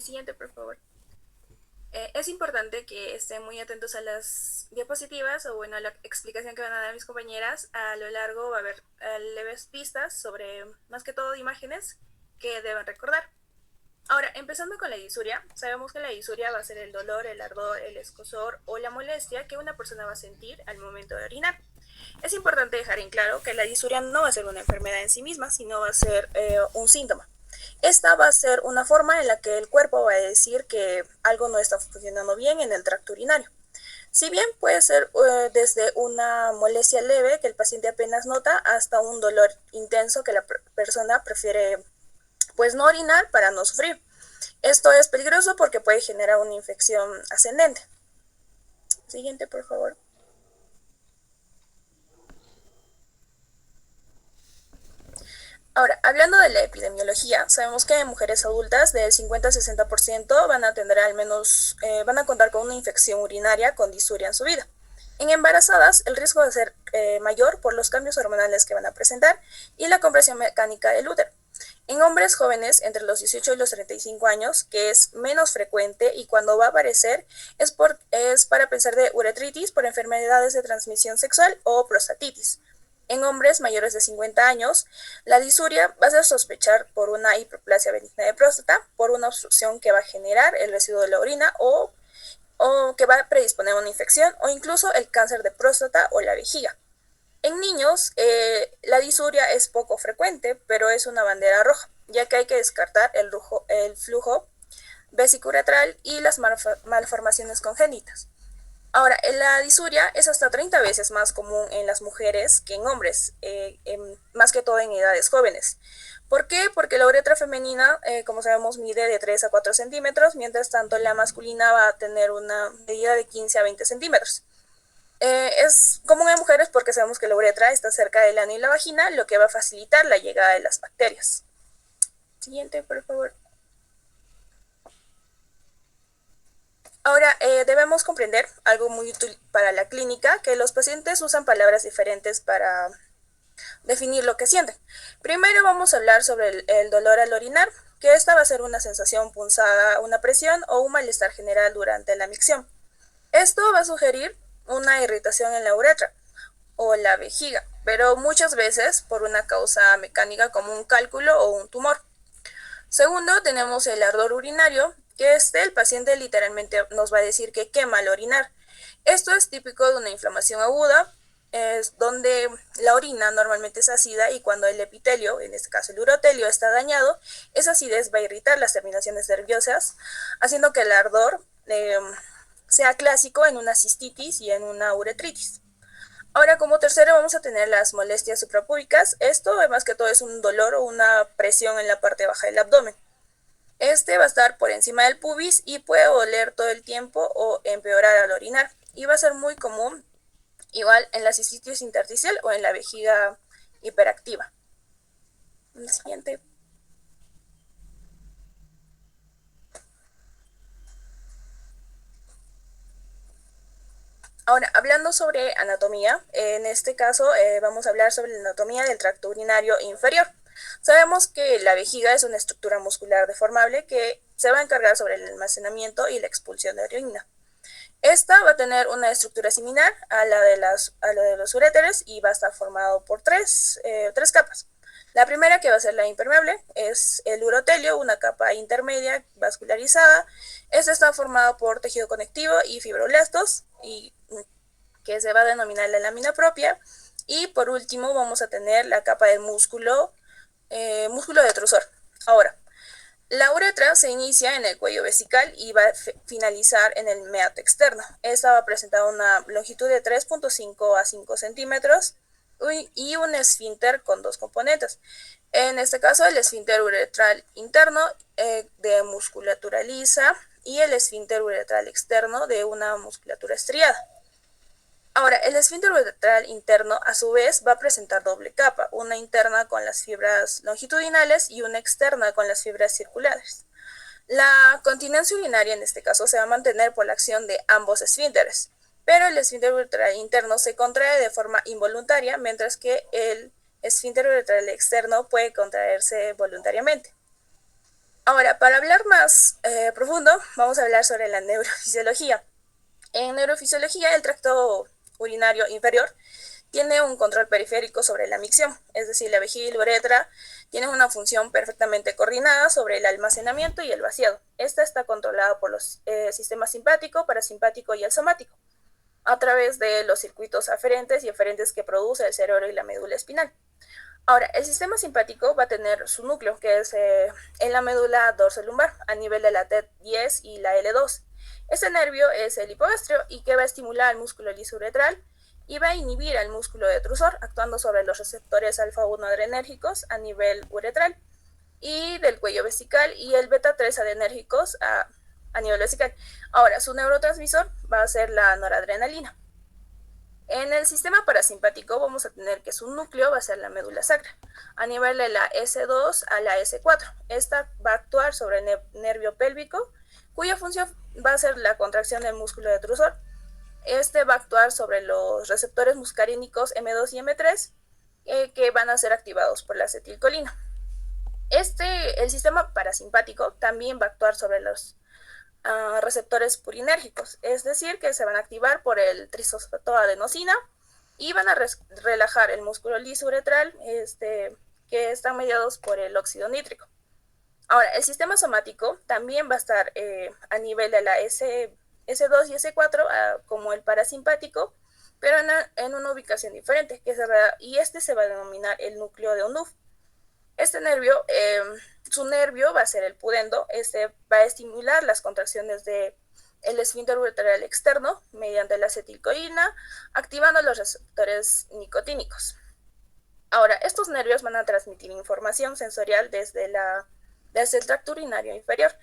Siguiente, por favor. Es importante que estén muy atentos a las diapositivas o bueno, a la explicación que van a dar mis compañeras. A lo largo va a haber leves pistas sobre, más que todo, imágenes que deben recordar. Ahora, empezando con la disuria, sabemos que la disuria va a ser el dolor, el ardor, el escozor o la molestia que una persona va a sentir al momento de orinar. Es importante dejar en claro que la disuria no va a ser una enfermedad en sí misma, sino va a ser un síntoma. Esta va a ser una forma en la que el cuerpo va a decir que algo no está funcionando bien en el tracto urinario. Si bien puede ser desde una molestia leve que el paciente apenas nota hasta un dolor intenso que la persona prefiere pues no orinar para no sufrir. Esto es peligroso porque puede generar una infección ascendente. Siguiente, por favor. Ahora, hablando de la epidemiología, sabemos que en mujeres adultas del 50-60% van a tener al menos, van a contar con una infección urinaria con disuria en su vida. En embarazadas, el riesgo va a ser mayor por los cambios hormonales que van a presentar y la compresión mecánica del útero. En hombres jóvenes entre los 18 y los 35 años, que es menos frecuente y cuando va a aparecer es para pensar de uretritis por enfermedades de transmisión sexual o prostatitis. En hombres mayores de 50 años, la disuria va a ser sospechar por una hiperplasia benigna de próstata, por una obstrucción que va a generar el residuo de la orina o que va a predisponer a una infección o incluso el cáncer de próstata o la vejiga. En niños, la disuria es poco frecuente, pero es una bandera roja, ya que hay que descartar el flujo vesicouretral y las malformaciones congénitas. Ahora, la disuria es hasta 30 veces más común en las mujeres que en hombres, más que todo en edades jóvenes. ¿Por qué? Porque la uretra femenina, como sabemos, mide de 3 a 4 centímetros, mientras tanto la masculina va a tener una medida de 15 a 20 centímetros. Es común en mujeres porque sabemos que la uretra está cerca del ano y la vagina, lo que va a facilitar la llegada de las bacterias. Siguiente, por favor. Ahora, debemos comprender algo muy útil para la clínica, que los pacientes usan palabras diferentes para definir lo que sienten. Primero vamos a hablar sobre el dolor al orinar, que esta va a ser una sensación punzada, una presión o un malestar general durante la micción. Esto va a sugerir una irritación en la uretra o la vejiga, pero muchas veces por una causa mecánica como un cálculo o un tumor. Segundo, tenemos el ardor urinario, que el paciente literalmente nos va a decir que quema al orinar. Esto es típico de una inflamación aguda, es donde la orina normalmente es ácida y cuando el epitelio, en este caso el urotelio, está dañado, esa acidez va a irritar las terminaciones nerviosas, haciendo que el ardor sea clásico en una cistitis y en una uretritis. Ahora, como tercero, vamos a tener las molestias suprapúbicas. Esto, más que todo, es un dolor o una presión en la parte baja del abdomen. Este va a estar por encima del pubis y puede doler todo el tiempo o empeorar al orinar. Y va a ser muy común, igual en la cistitis intersticial o en la vejiga hiperactiva. El siguiente. Ahora, hablando sobre anatomía, en este caso vamos a hablar sobre la anatomía del tracto urinario inferior. Sabemos que la vejiga es una estructura muscular deformable que se va a encargar sobre el almacenamiento y la expulsión de orina. Esta va a tener una estructura similar a la de los uréteres y va a estar formado por tres capas. La primera, que va a ser la impermeable, es el urotelio, una capa intermedia vascularizada. Esta está formada por tejido conectivo y fibroblastos, y que se va a denominar la lámina propia. Y por último vamos a tener la capa del músculo detrusor. Ahora, la uretra se inicia en el cuello vesical y va a finalizar en el meato externo. Esta va a presentar una longitud de 3.5 a 5 centímetros y un esfínter con dos componentes. En este caso, el esfínter uretral interno de musculatura lisa y el esfínter uretral externo de una musculatura estriada. Ahora, el esfínter uretral interno a su vez va a presentar doble capa, una interna con las fibras longitudinales y una externa con las fibras circulares. La continencia urinaria en este caso se va a mantener por la acción de ambos esfínteres, pero el esfínter uretral interno se contrae de forma involuntaria, mientras que el esfínter uretral externo puede contraerse voluntariamente. Ahora, Para hablar más profundo, vamos a hablar sobre la neurofisiología. En neurofisiología, el tracto urinario inferior tiene un control periférico sobre la micción, es decir, la vejiga y la uretra tienen una función perfectamente coordinada sobre el almacenamiento y el vaciado. Esta está controlada por los sistemas simpático, parasimpático y el somático, a través de los circuitos aferentes y eferentes que produce el cerebro y la médula espinal. Ahora, el sistema simpático va a tener su núcleo, que es en la médula dorsolumbar, a nivel de la T10 y la L2. Este nervio es el hipogastrio y que va a estimular al músculo lisouretral y va a inhibir al músculo detrusor, actuando sobre los receptores alfa-1 adrenérgicos a nivel uretral y del cuello vesical y el beta-3 adrenérgicos a nivel vesical. Ahora, su neurotransmisor va a ser la noradrenalina. En el sistema parasimpático vamos a tener que su núcleo va a ser la médula sacra, a nivel de la S2 a la S4. Esta va a actuar sobre el nervio pélvico, cuya función va a ser la contracción del músculo detrusor. Este va a actuar sobre los receptores muscarínicos M2 y M3, que van a ser activados por la acetilcolina. El sistema parasimpático también va a actuar sobre los receptores purinérgicos, es decir, que se van a activar por el trisfosfatoadenosina y van a relajar el músculo lisouretral, que están mediados por el óxido nítrico. Ahora, el sistema somático también va a estar a nivel de la S2 y S4 como el parasimpático, pero en una ubicación diferente, y se va a denominar el núcleo de Onuf. Este nervio, su nervio va a ser el pudendo, va a estimular las contracciones del esfínter uretral externo mediante la acetilcolina, activando los receptores nicotínicos. Ahora, estos nervios van a transmitir información sensorial desde el tracto urinario inferior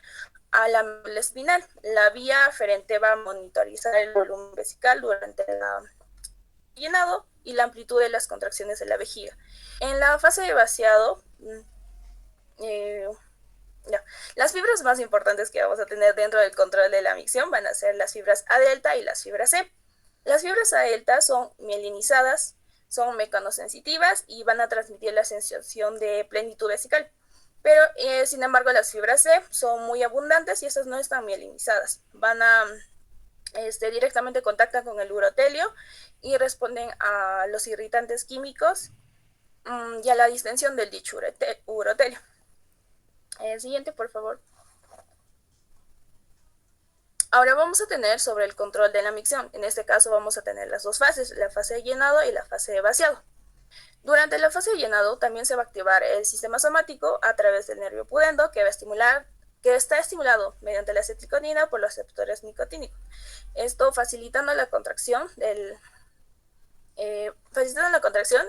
a la médula espinal. La vía aferente va a monitorizar el volumen vesical durante el llenado y la amplitud de las contracciones de la vejiga. En la fase de vaciado, las fibras más importantes que vamos a tener dentro del control de la micción van a ser las fibras A delta y las fibras C. Las fibras A delta son mielinizadas, son mecanosensitivas y van a transmitir la sensación de plenitud vesical. Pero, sin embargo, las fibras C son muy abundantes y estas no están mielinizadas. Van a directamente contactan con el urotelio y responden a los irritantes químicos y a la distensión del dicho urotelio. Siguiente, por favor. Ahora vamos a tener sobre el control de la micción. En este caso vamos a tener las dos fases, la fase de llenado y la fase de vaciado. Durante la fase de llenado también se va a activar el sistema somático a través del nervio pudendo, que está estimulado mediante la acetilcolina por los receptores nicotínicos. Esto facilitando la contracción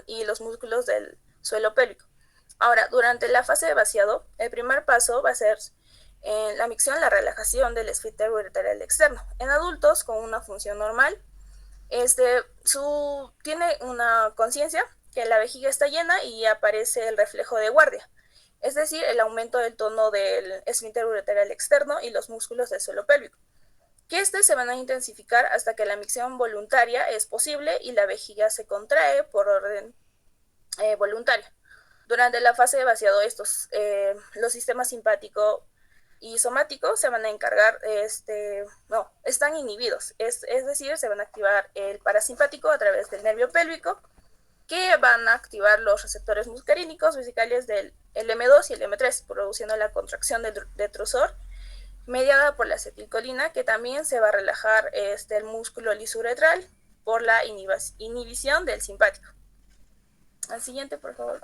y los músculos del suelo pélvico. Ahora, durante la fase de vaciado, el primer paso va a ser en la micción, la relajación del esfínter uretral externo. En adultos con una función normal, tiene una conciencia que la vejiga está llena y aparece el reflejo de guardia, es decir, el aumento del tono del esfínter uretral externo y los músculos del suelo pélvico, que se van a intensificar hasta que la micción voluntaria es posible y la vejiga se contrae por orden voluntario. Durante la fase de vaciado, los sistemas simpático y somático se van a encargar, están inhibidos, es decir, se van a activar el parasimpático a través del nervio pélvico, que van a activar los receptores muscarínicos vesicales del M2 y el M3, produciendo la contracción del detrusor, mediada por la acetilcolina, que también se va a relajar el músculo lisouretral por la inhibición del simpático. Al siguiente, por favor.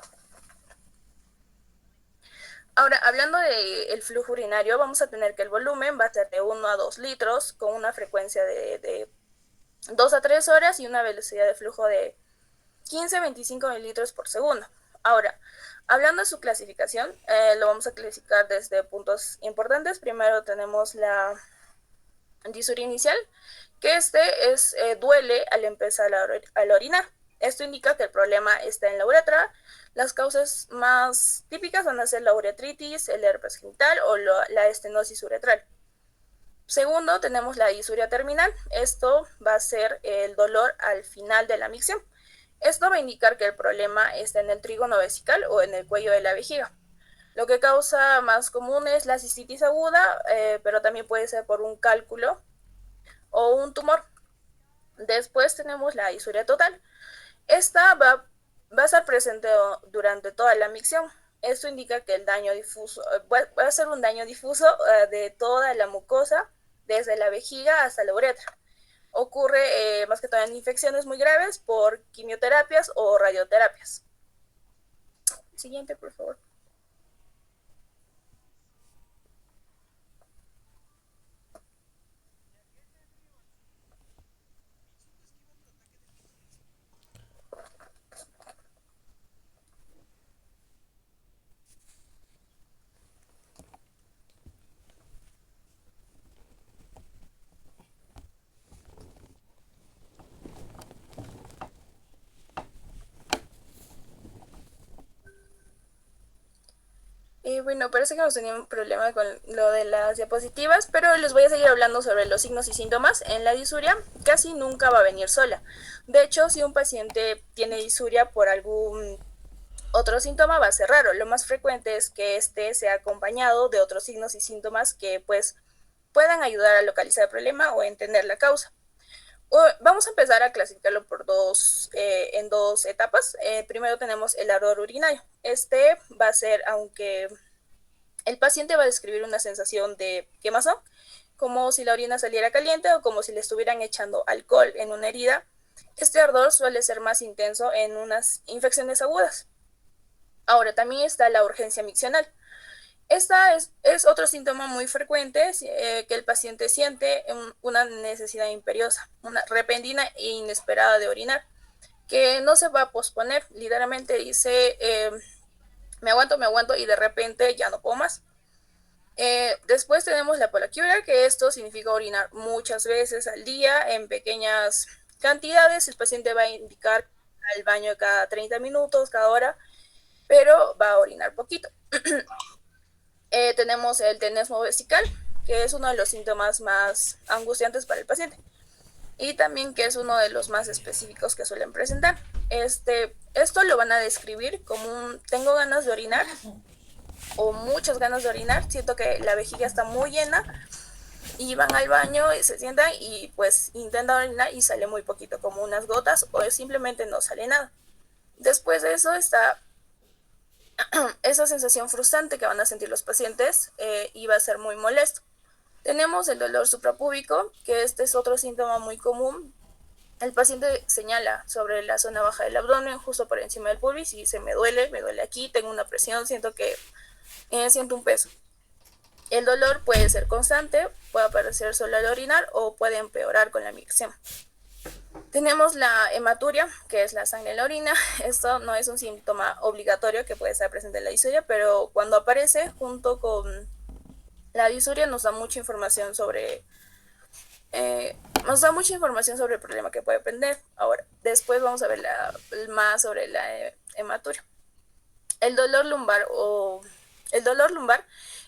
Ahora, hablando del flujo urinario, vamos a tener que el volumen va a ser de 1 a 2 litros, con una frecuencia de 2 a 3 horas y una velocidad de flujo de 15 a 25 mililitros por segundo. Ahora, hablando de su clasificación, lo vamos a clasificar desde puntos importantes. Primero tenemos la disuria inicial, que duele al empezar al orinar. Esto indica que el problema está en la uretra. Las causas más típicas van a ser la uretritis, el herpes genital o la estenosis uretral. Segundo, tenemos la disuria terminal. Esto va a ser el dolor al final de la micción. Esto va a indicar que el problema está en el trígono vesical o en el cuello de la vejiga. Lo que causa más común es la cistitis aguda, pero también puede ser por un cálculo o un tumor. Después tenemos la disuria total. Esta va a estar presente durante toda la micción. Esto indica que el daño difuso va a ser un daño difuso de toda la mucosa, desde la vejiga hasta la uretra. Ocurre más que todo en infecciones muy graves por quimioterapias o radioterapias. Siguiente, por favor. Bueno, parece que hemos tenido un problema con lo de las diapositivas, pero les voy a seguir hablando sobre los signos y síntomas. En la disuria casi nunca va a venir sola. De hecho, si un paciente tiene disuria por algún otro síntoma, va a ser raro. Lo más frecuente es que este sea acompañado de otros signos y síntomas que pues puedan ayudar a localizar el problema o entender la causa. Vamos a empezar a clasificarlo en dos etapas. Primero tenemos el ardor urinario. Este va a ser, aunque el paciente va a describir una sensación de quemazón, como si la orina saliera caliente o como si le estuvieran echando alcohol en una herida. Este ardor suele ser más intenso en unas infecciones agudas. Ahora, también está la urgencia miccional. Esta es otro síntoma muy frecuente que el paciente siente una necesidad imperiosa, una repentina e inesperada de orinar, que no se va a posponer. Literalmente dice, me aguanto y de repente ya no puedo más. Después tenemos la poliuria, que esto significa orinar muchas veces al día en pequeñas cantidades. El paciente va a indicar al baño cada 30 minutos, cada hora, pero va a orinar poquito. Tenemos el tenesmo vesical, que es uno de los síntomas más angustiantes para el paciente y también que es uno de los más específicos que suelen presentar. Esto lo van a describir como un tengo ganas de orinar o muchas ganas de orinar, siento que la vejiga está muy llena y van al baño y se sientan y pues intentan orinar y sale muy poquito, como unas gotas o simplemente no sale nada. Después de eso está esa sensación frustrante que van a sentir los pacientes y va a ser muy molesto. Tenemos el dolor suprapúbico, que este es otro síntoma muy común. El paciente señala sobre la zona baja del abdomen, justo por encima del pubis, y dice, me duele aquí, tengo una presión, siento un peso. El dolor puede ser constante, puede aparecer solo al orinar o puede empeorar con la micción. Tenemos la hematuria, que es la sangre en la orina. Esto no es un síntoma obligatorio que puede estar presente en la disuria, pero cuando aparece junto con la disuria nos da mucha información sobre el problema que puede prender. Ahora, después vamos a ver más sobre la hematuria. El dolor lumbar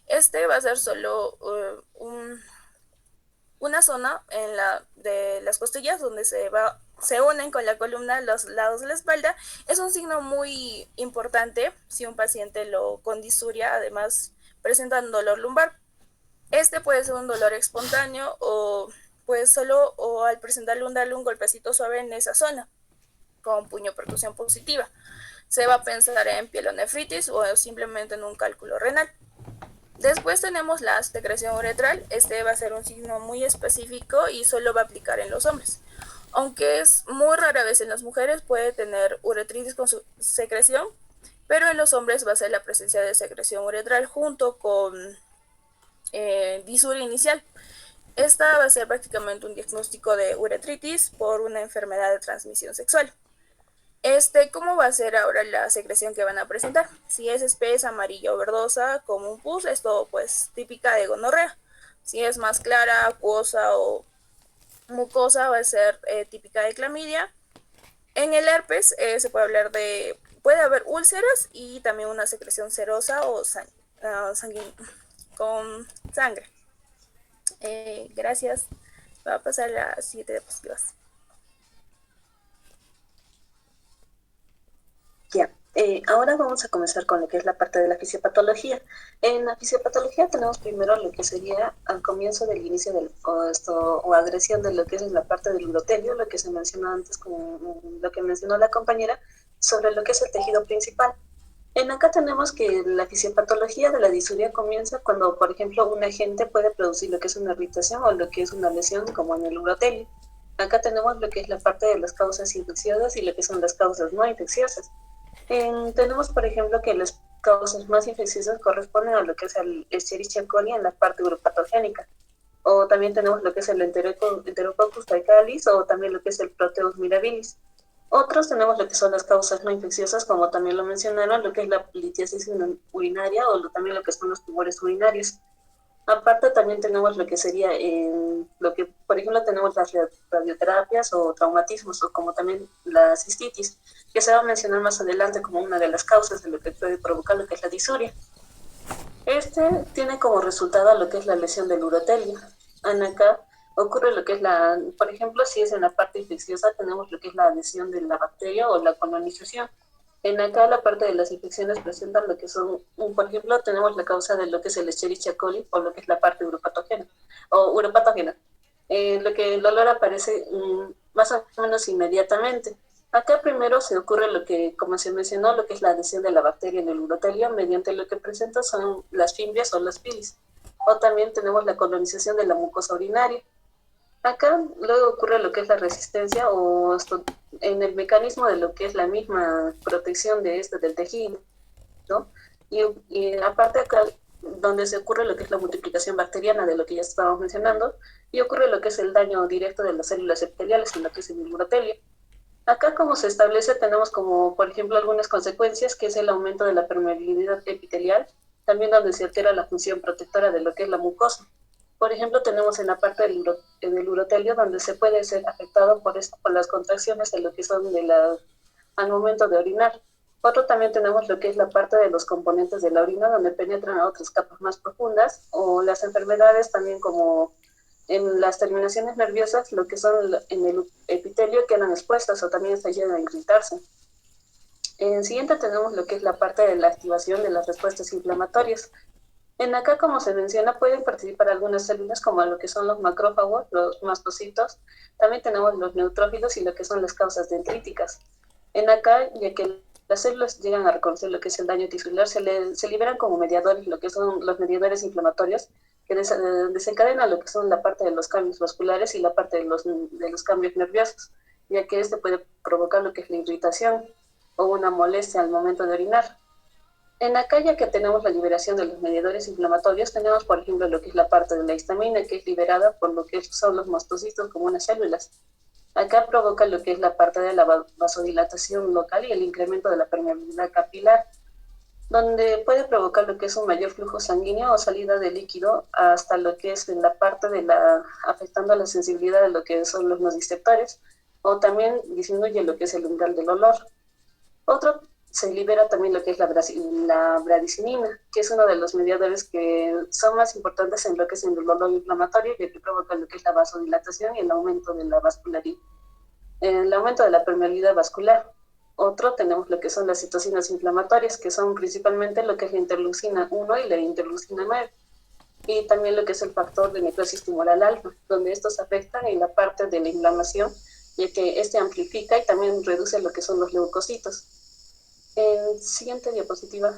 este va a ser solo una zona de las costillas donde se unen con la columna los lados de la espalda. Es un signo muy importante si un paciente con disuria además presenta un dolor lumbar. Este puede ser un dolor espontáneo o pues solo o al presentarle un golpecito suave en esa zona con puño percusión positiva. Se va a pensar en pielonefritis o simplemente en un cálculo renal. Después tenemos la secreción uretral. Este va a ser un signo muy específico y solo va a aplicar en los hombres. Aunque es muy rara vez en las mujeres, puede tener uretritis con su secreción, pero en los hombres va a ser la presencia de secreción uretral junto con disuria inicial. Esta va a ser prácticamente un diagnóstico de uretritis por una enfermedad de transmisión sexual. ¿Cómo va a ser ahora la secreción que van a presentar? Si es espesa, amarilla o verdosa, como un pus, esto pues típica de gonorrea. Si es más clara, acuosa o mucosa, va a ser típica de clamidia. En el herpes se puede hablar puede haber úlceras y también una secreción serosa o con sangre. Gracias. Va a pasar a las 7 diapositivas. Ya, Ahora vamos a comenzar con lo que es la parte de la fisiopatología. En la fisiopatología tenemos primero lo que sería al comienzo del inicio o agresión de lo que es la parte del urotelio, lo que se mencionó antes, como lo que mencionó la compañera, sobre lo que es el tejido principal. En acá tenemos que la fisiopatología de la disuria comienza cuando, por ejemplo, un agente puede producir lo que es una irritación o lo que es una lesión, como en el urotelio. Acá tenemos lo que es la parte de las causas infecciosas y lo que son las causas no infecciosas. Tenemos, por ejemplo, que las causas más infecciosas corresponden a lo que es el Escherichia coli en la parte uropatogénica. O también tenemos lo que es el Enterococcus faecalis o también lo que es el Proteus mirabilis. Otros tenemos lo que son las causas no infecciosas, como también lo mencionaron, lo que es la litiasis urinaria o también lo que son los tumores urinarios. Aparte también tenemos lo que sería, lo que por ejemplo tenemos las radioterapias o traumatismos o como también la cistitis, que se va a mencionar más adelante como una de las causas de lo que puede provocar lo que es la disuria. Este tiene como resultado lo que es la lesión del urotelio. En acá ocurre lo que es por ejemplo, si es en la parte infecciosa, tenemos lo que es la adhesión de la bacteria o la colonización. En acá la parte de las infecciones presentan lo que son, por ejemplo, tenemos la causa de lo que es el Escherichia coli o lo que es la parte uropatógena o uropatógena. Lo que el olor aparece más o menos inmediatamente. Acá primero se ocurre lo que, como se mencionó, lo que es la adhesión de la bacteria en el urotelio, mediante lo que presenta son las fimbrias o las bilis. O también tenemos la colonización de la mucosa urinaria. Acá luego ocurre lo que es la resistencia o en el mecanismo de lo que es la misma protección de del tejido, ¿no? Y aparte acá, donde se ocurre lo que es la multiplicación bacteriana de lo que ya estábamos mencionando, y ocurre lo que es el daño directo de las células epiteliales en lo que es el urotelio. Acá, como se establece, tenemos como, por ejemplo, algunas consecuencias, que es el aumento de la permeabilidad epitelial, también donde se altera la función protectora de lo que es la mucosa. Por ejemplo, tenemos en la parte del urotelio, donde se puede ser afectado por las contracciones de lo que son al momento de orinar. Otro también tenemos lo que es la parte de los componentes de la orina, donde penetran a otras capas más profundas, o las enfermedades también como en las terminaciones nerviosas, lo que son en el epitelio, quedan expuestas o también se llegan a irritarse. En siguiente tenemos lo que es la parte de la activación de las respuestas inflamatorias. En acá, como se menciona, pueden participar algunas células como lo que son los macrófagos, los mastocitos. También tenemos los neutrófilos y lo que son las causas dendríticas. En acá, ya que las células llegan a reconocer lo que es el daño tisular, se liberan como mediadores, lo que son los mediadores inflamatorios, que desencadenan lo que son la parte de los cambios vasculares y la parte de los cambios nerviosos, ya que este puede provocar lo que es la irritación o una molestia al momento de orinar. En acá, ya que tenemos la liberación de los mediadores inflamatorios, tenemos, por ejemplo, lo que es la parte de la histamina, que es liberada por lo que son los mastocitos como unas células. Acá provoca lo que es la parte de la vasodilatación local y el incremento de la permeabilidad capilar, donde puede provocar lo que es un mayor flujo sanguíneo o salida de líquido hasta lo que es en la parte afectando la sensibilidad de lo que son los nociceptores, o también disminuye lo que es el umbral del olor. Otro, se libera también lo que es la bradicinina, que es uno de los mediadores que son más importantes en lo que es el dolor inflamatorio, ya que provoca lo que es la vasodilatación y el aumento de la vascularidad, el aumento de la permeabilidad vascular. Otro, tenemos lo que son las citocinas inflamatorias, que son principalmente lo que es la interleucina 1 y la interleucina 9. Y también lo que es el factor de necrosis tumoral alfa, donde estos afectan en la parte de la inflamación, ya que este amplifica y también reduce lo que son los leucocitos. Siguiente diapositiva.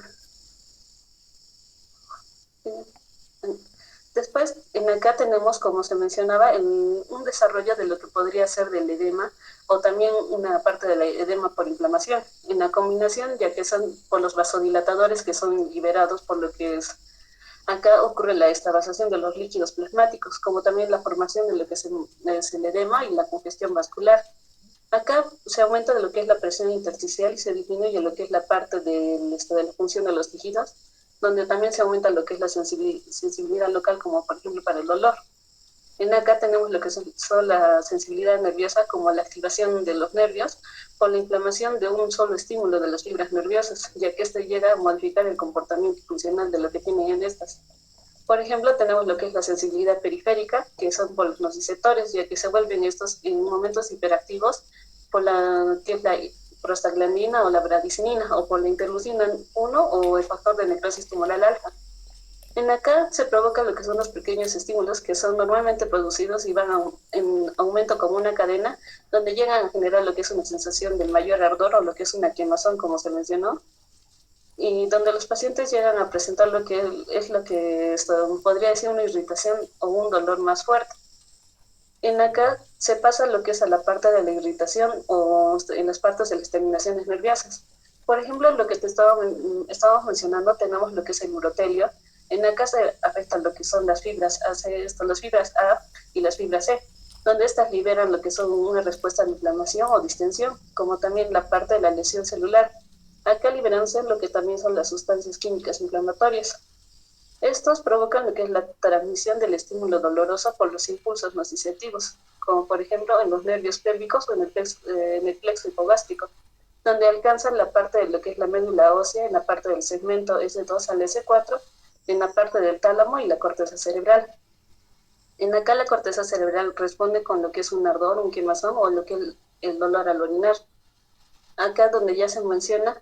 Después, en acá tenemos, como se mencionaba, un desarrollo de lo que podría ser del edema o también una parte del edema por inflamación. En la combinación, ya que son por los vasodilatadores que son liberados por lo que es, acá ocurre la extravasación de los líquidos plasmáticos, como también la formación de lo que es el edema y la congestión vascular. Acá se aumenta de lo que es la presión intersticial y se disminuye lo que es la parte de la función de los tejidos, donde también se aumenta lo que es la sensibilidad local, como por ejemplo para el olor. En acá tenemos lo que son la sensibilidad nerviosa, como la activación de los nervios por la inflamación de un solo estímulo de las fibras nerviosas, ya que este llega a modificar el comportamiento funcional de lo que tienen en estas. Por ejemplo, tenemos lo que es la sensibilidad periférica, que son por los nociceptores, ya que se vuelven estos en momentos hiperactivos por la, que es prostaglandina o la bradicinina, o por la interleucina 1 o el factor de necrosis tumoral alfa. En acá se provoca lo que son los pequeños estímulos que son normalmente producidos y van en aumento como una cadena, donde llegan a generar lo que es una sensación de mayor ardor o lo que es una quemazón, como se mencionó, y donde los pacientes llegan a presentar lo que es lo que esto podría decir una irritación o un dolor más fuerte. En acá se pasa lo que es a la parte de la irritación o en las partes de las terminaciones nerviosas. Por ejemplo, lo que estábamos mencionando, tenemos lo que es el urotelio. En acá se afecta lo que son las fibras, las fibras A y las fibras C, donde estas liberan lo que son una respuesta de inflamación o distensión, como también la parte de la lesión celular. Acá liberándose lo que también son las sustancias químicas inflamatorias. Estos provocan lo que es la transmisión del estímulo doloroso por los impulsos nociceptivos, como por ejemplo en los nervios pélvicos o en el plexo hipogástrico, donde alcanzan la parte de lo que es la médula ósea, en la parte del segmento S2 al S4, en la parte del tálamo y la corteza cerebral. En acá la corteza cerebral responde con lo que es un ardor, un quemazón o lo que es el dolor al orinar. Acá donde ya se menciona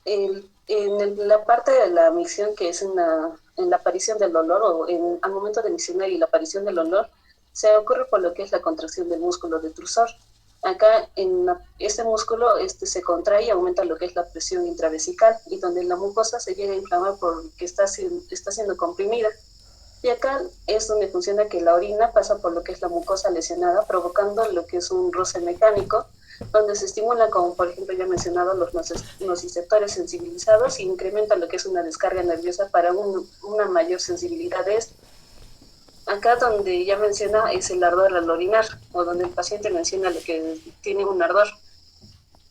la parte de la micción, que es en la aparición del dolor o al momento de miccionar y la aparición del dolor, se ocurre por lo que es la contracción del músculo detrusor. Acá este músculo se contrae y aumenta lo que es la presión intravesical y donde la mucosa se llega a inflamar porque está siendo comprimida. Y acá es donde funciona que la orina pasa por lo que es la mucosa lesionada, provocando lo que es un roce mecánico, donde se estimula, como por ejemplo ya he mencionado, los nociceptores sensibilizados y incrementa lo que es una descarga nerviosa para una mayor sensibilidad de esto. Acá donde ya menciona es el ardor al orinar, o donde el paciente menciona lo que tiene un ardor.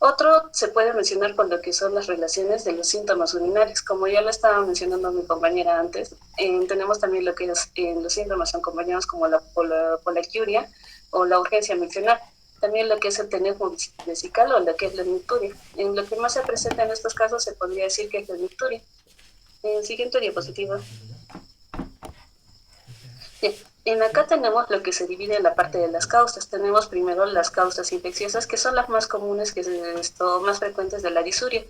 Otro se puede mencionar con lo que son las relaciones de los síntomas urinarios. Como ya lo estaba mencionando mi compañera antes, tenemos también lo que es, los síntomas acompañados como la poliuria o la urgencia mencional. También lo que es el tenebo vesical o lo que es la nicturia. En lo que más se presenta en estos casos se podría decir que es la nicturia. Siguiente diapositiva. Bien, en acá tenemos lo que se divide en la parte de las causas. Tenemos primero las causas infecciosas, que son las más comunes, más frecuentes de la disuria.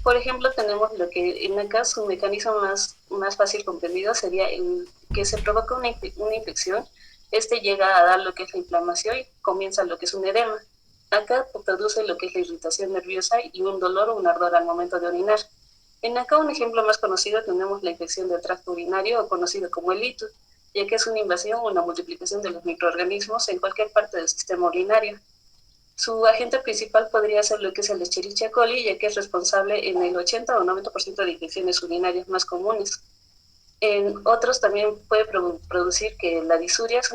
Por ejemplo, tenemos lo que en acá su mecanismo más fácil comprendido sería el que se provoca una infección. Este llega a dar lo que es la inflamación y comienza lo que es un edema. Acá produce lo que es la irritación nerviosa y un dolor o un ardor al momento de orinar. En acá un ejemplo más conocido tenemos la infección del tracto urinario o conocido como el litus, ya que es una invasión o una multiplicación de los microorganismos en cualquier parte del sistema urinario. Su agente principal podría ser lo que es el Escherichia coli, ya que es responsable en el 80 o 90% de infecciones urinarias más comunes. En otros también puede producir que la disuria es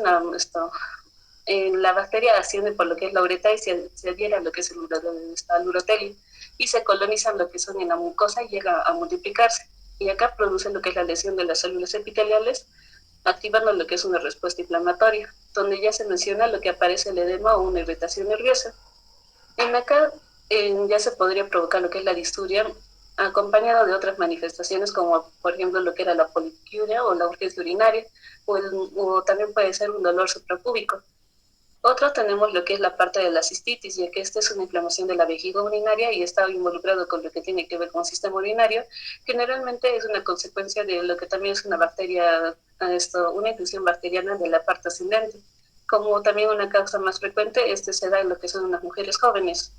la bacteria asciende por lo que es la uretra y se adhiere a lo que es el urotelio y se colonizan lo que son en la mucosa y llega a multiplicarse. Y acá produce lo que es la lesión de las células epiteliales, activando lo que es una respuesta inflamatoria, donde ya se menciona lo que aparece el edema o una irritación nerviosa. En acá ya se podría provocar lo que es la disturia, acompañado de otras manifestaciones como por ejemplo lo que era la poliuria o la urgencia urinaria, o también puede ser un dolor suprapúbico. Otro tenemos lo que es la parte de la cistitis, ya que esta es una inflamación de la vejiga urinaria y está involucrado con lo que tiene que ver con el sistema urinario. Generalmente es una consecuencia de lo que también es una bacteria, una infección bacteriana de la parte ascendente. Como también una causa más frecuente, se da en lo que son las mujeres jóvenes.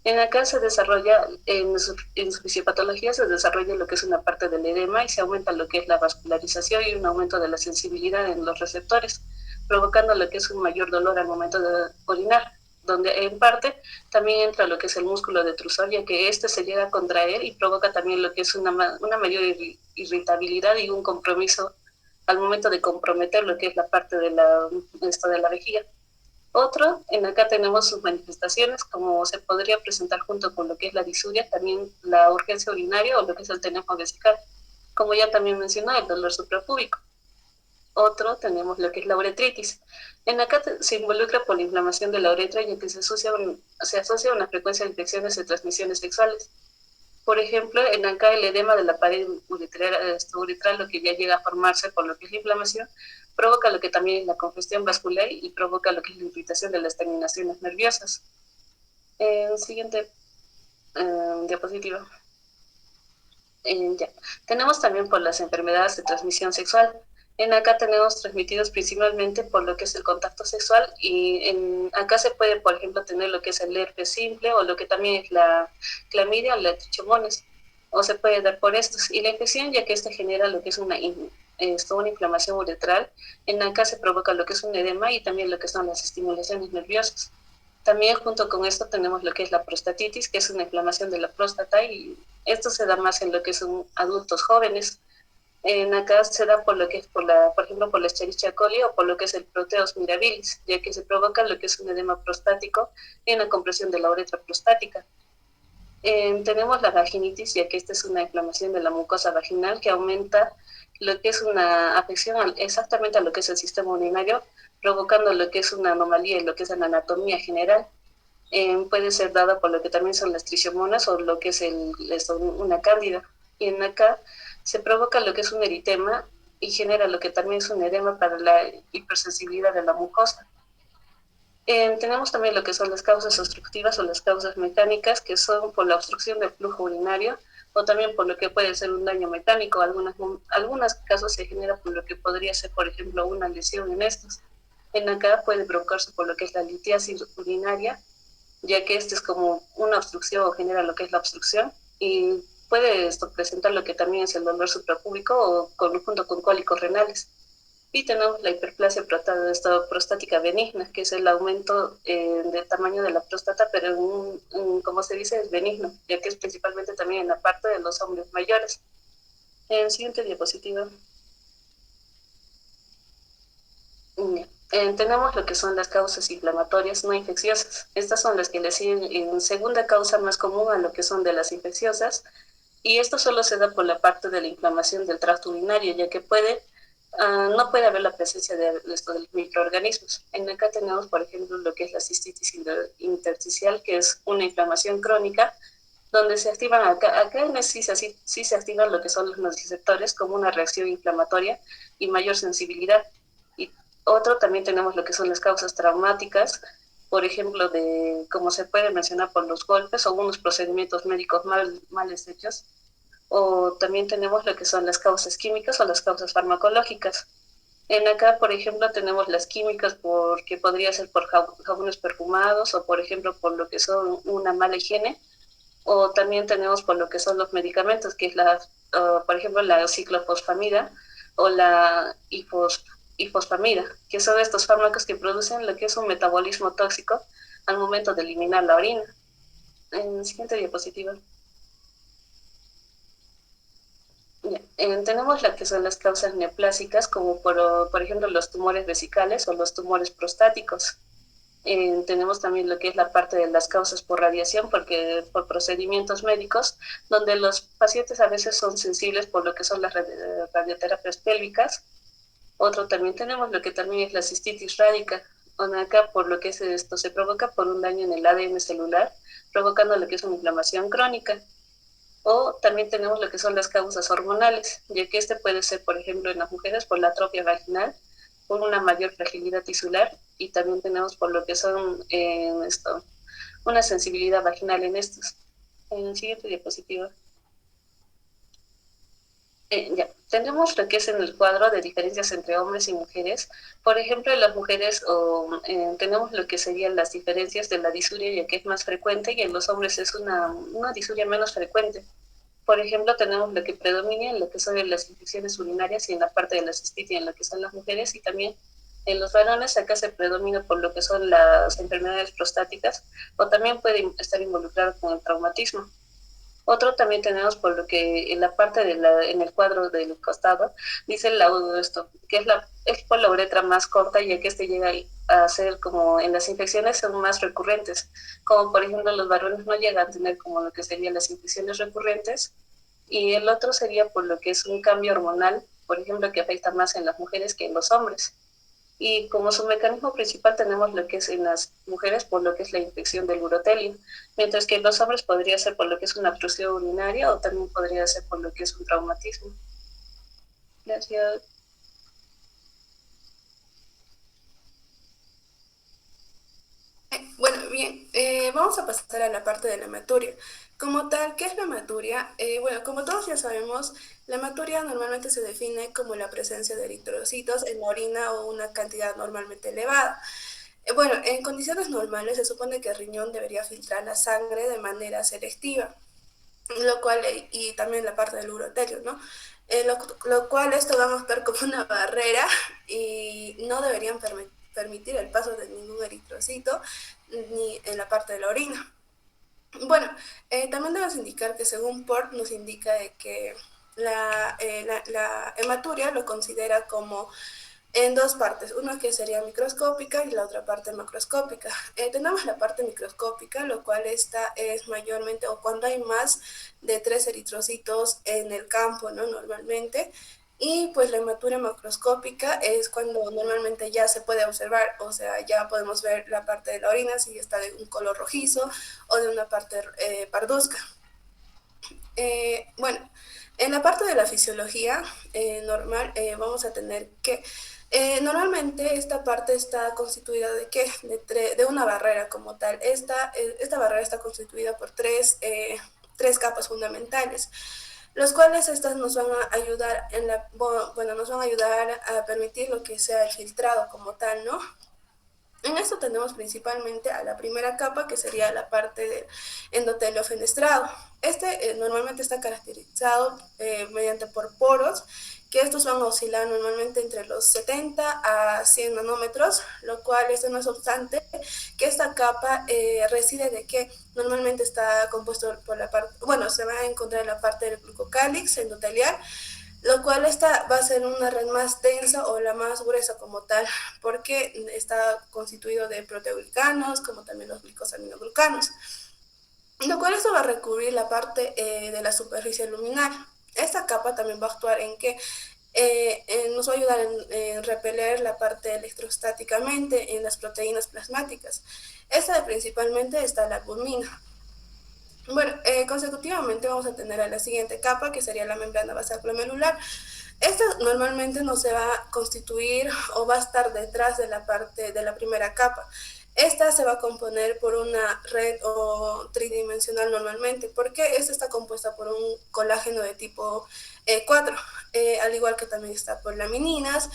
En acá se desarrolla, en su fisiopatología se desarrolla lo que es una parte del edema y se aumenta lo que es la vascularización y un aumento de la sensibilidad en los receptores, provocando lo que es un mayor dolor al momento de orinar, donde en parte también entra lo que es el músculo detrusor, ya que se llega a contraer y provoca también lo que es una mayor irritabilidad y un compromiso al momento de comprometer lo que es la parte de de la vejiga. Otro, en acá tenemos sus manifestaciones, como se podría presentar junto con lo que es la disuria, también la urgencia urinaria o lo que es el tenebo vesical, como ya también mencioné, el dolor suprapúbico. Otro, tenemos lo que es la uretritis. En acá se involucra por la inflamación de la uretra, ya que se asocia a una frecuencia de infecciones de transmisiones sexuales. Por ejemplo, en acá el edema de la pared uretral, lo que ya llega a formarse por lo que es la inflamación, provoca lo que también es la congestión vascular y provoca lo que es la irritación de las terminaciones nerviosas. Siguiente. Diapositiva. Ya. Tenemos también por las enfermedades de transmisión sexual. En acá tenemos transmitidos principalmente por lo que es el contacto sexual y acá se puede, por ejemplo, tener lo que es el herpes simple o lo que también es la clamidia o la trichomonas, o se puede dar por estos. Y la infección, ya que esta genera lo que es una inflamación uretral, en acá se provoca lo que es un edema y también lo que son las estimulaciones nerviosas. También junto con esto tenemos lo que es la prostatitis, que es una inflamación de la próstata y esto se da más en lo que son adultos jóvenes. En acá se da por lo que es por ejemplo, por la Escherichia coli o por lo que es el Proteus mirabilis, ya que se provoca lo que es un edema prostático y una compresión de la uretra prostática. Tenemos la vaginitis, ya que esta es una inflamación de la mucosa vaginal que aumenta lo que es una afección exactamente a lo que es el sistema urinario, provocando lo que es una anomalía en lo que es la anatomía general. Puede ser dada por lo que también son las trichomonas o lo que es una cándida. Y en acá se provoca lo que es un eritema y genera lo que también es un edema para la hipersensibilidad de la mucosa. Tenemos también lo que son las causas obstructivas o las causas mecánicas, que son por la obstrucción del flujo urinario o también por lo que puede ser un daño mecánico. Algunos casos se genera por lo que podría ser, por ejemplo, una lesión en estos. En acá puede provocarse por lo que es la litiasis urinaria, ya que este es como una obstrucción o genera lo que es la obstrucción y puede esto presentar lo que también es el dolor suprapúbico o junto con cólicos renales. Y tenemos la hiperplasia prostática benigna, que es el aumento del tamaño de la próstata, pero como se dice, es benigno, ya que es principalmente también en la parte de los hombres mayores. En siguiente diapositiva. Tenemos lo que son las causas inflamatorias no infecciosas. Estas son las que le siguen en segunda causa más común a lo que son de las infecciosas. Y esto solo se da por la parte de la inflamación del tracto urinario, ya que no puede haber la presencia de microorganismos. En acá tenemos, por ejemplo, lo que es la cistitis intersticial, que es una inflamación crónica, donde se activan acá sí se activan lo que son los nociceptores como una reacción inflamatoria y mayor sensibilidad. Y otro también tenemos lo que son las causas traumáticas, por ejemplo, como se puede mencionar por los golpes o unos procedimientos médicos mal hechos, o también tenemos lo que son las causas químicas o las causas farmacológicas. En acá, por ejemplo, tenemos las químicas porque podría ser por jabones perfumados o, por ejemplo, por lo que son una mala higiene, o también tenemos por lo que son los medicamentos, que es por ejemplo, la ciclofosfamida o la ifosfamida, que son estos fármacos que producen lo que es un metabolismo tóxico al momento de eliminar la orina. En la siguiente diapositiva. Tenemos lo que son las causas neoplásicas, como por ejemplo los tumores vesicales o los tumores prostáticos. Tenemos también lo que es la parte de las causas por radiación, porque por procedimientos médicos, donde los pacientes a veces son sensibles por lo que son las radioterapias pélvicas. Otro también tenemos lo que también es la cistitis rádica, donde acá por lo que esto se provoca por un daño en el ADN celular, provocando lo que es una inflamación crónica. O también tenemos lo que son las causas hormonales, ya que este puede ser, por ejemplo, en las mujeres por la atrofia vaginal, por una mayor fragilidad tisular, y también tenemos por lo que son una sensibilidad vaginal en estos. En el siguiente diapositiva. Ya, tenemos lo que es en el cuadro de diferencias entre hombres y mujeres. Por ejemplo, en las mujeres tenemos lo que serían las diferencias de la disuria, ya que es más frecuente, y en los hombres es una disuria menos frecuente. Por ejemplo, tenemos lo que predomina en lo que son las infecciones urinarias y en la parte de la cistitis en lo que son las mujeres, y también en los varones acá se predomina por lo que son las enfermedades prostáticas, o también puede estar involucrado con el traumatismo. Otro también tenemos por lo que en la parte en el cuadro del costado dice el laudo esto, que es por la uretra más corta, ya que este llega a ser como en las infecciones son más recurrentes, como por ejemplo los varones no llegan a tener como lo que serían las infecciones recurrentes, y el otro sería por lo que es un cambio hormonal, por ejemplo, que afecta más en las mujeres que en los hombres. Y como su mecanismo principal tenemos lo que es en las mujeres por lo que es la infección del urotelio, mientras que en los hombres podría ser por lo que es una obstrucción urinaria o también podría ser por lo que es un traumatismo. Gracias. Bueno, Bien, vamos a pasar a la parte de la hematuria. Como tal, ¿qué es la hematuria? Bueno, como todos ya sabemos, la hematuria normalmente se define como la presencia de eritrocitos en la orina o una cantidad normalmente elevada. Bueno, en condiciones normales se supone que el riñón debería filtrar la sangre de manera selectiva, lo cual, y también la parte del urotelio, ¿no? Lo cual esto va a actuar como una barrera y no deberían permitir el paso de ningún eritrocito ni en la parte de la orina. Bueno, también debemos indicar que según Port nos indica de que la hematuria lo considera como en dos partes, una que sería microscópica y la otra parte macroscópica. Tenemos la parte microscópica, lo cual esta es mayormente o cuando hay más de tres eritrocitos en el campo, ¿no? Normalmente. Y pues la hematuria macroscópica es cuando normalmente ya se puede observar, o sea, ya podemos ver la parte de la orina si está de un color rojizo o de una parte parduzca. Bueno, en la parte de la fisiología normal vamos a tener que normalmente esta parte está constituida de qué? De una barrera como tal. Esta barrera está constituida por tres capas fundamentales, los cuales estas nos van a ayudar bueno, nos van a ayudar a permitir lo que sea el filtrado como tal, ¿no? En esto tenemos principalmente a la primera capa, que sería la parte del endotelio fenestrado. Normalmente está caracterizado mediante por poros, que estos van a oscilar normalmente entre los 70 a 100 nanómetros, lo cual esto no es obstante que esta capa reside de que normalmente está compuesto por la parte, bueno, se va a encontrar en la parte del glucocálix endotelial, lo cual esta va a ser una red más densa o la más gruesa como tal, porque está constituido de proteoglicanos, como también los glicosaminoglucanos, lo cual esto va a recubrir la parte de la superficie luminal. Esta capa también va a actuar en que nos va a ayudar en repeler la parte electrostáticamente en las proteínas plasmáticas. Esta principalmente está la albumina. Bueno, consecutivamente vamos a tener a la siguiente capa, que sería la membrana basal glomerular. Esta normalmente no se va a constituir o va a estar detrás de la parte de la primera capa. Esta se va a componer por una red o tridimensional normalmente, porque esta está compuesta por un colágeno de tipo 4, al igual que también está por lamininas,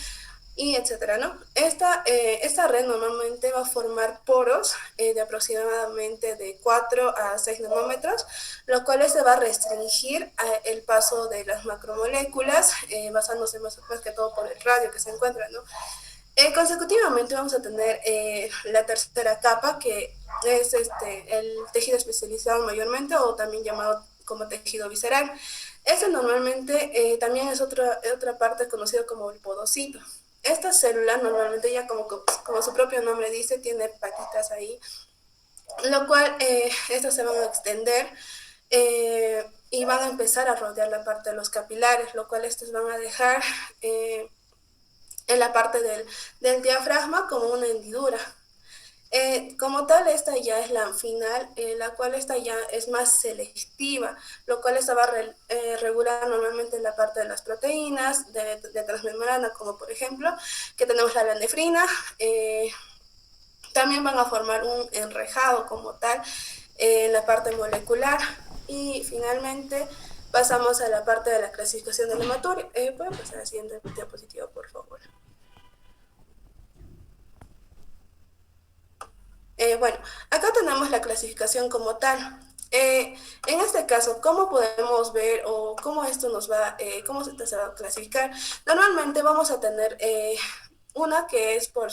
y etcétera, ¿no? Esta red normalmente va a formar poros de aproximadamente de 4 a 6 nanómetros, lo cual se va a restringir el paso de las macromoléculas, basándose más que todo por el radio que se encuentra, ¿no? Consecutivamente vamos a tener la tercera capa, que es el tejido especializado mayormente, o también llamado como tejido visceral. Este normalmente también es otra parte conocida como el podocito. Esta célula normalmente ya como su propio nombre dice, tiene patitas ahí, lo cual estas se van a extender y van a empezar a rodear la parte de los capilares, lo cual estos van a dejar en la parte del diafragma como una hendidura. Como tal, esta ya es la final, la cual esta ya es más selectiva, lo cual esta va a regular normalmente la parte de las proteínas de transmembrana, como por ejemplo, que tenemos la lanefrina. También van a formar un enrejado como tal en la parte molecular. Y finalmente pasamos a la parte de la clasificación de la hematuria. ¿Pueden pasar a la siguiente diapositiva, por favor? Bueno, acá tenemos la clasificación como tal. En este caso, ¿cómo podemos ver o cómo esto nos va, cómo se va a clasificar? Normalmente vamos a tener una que es por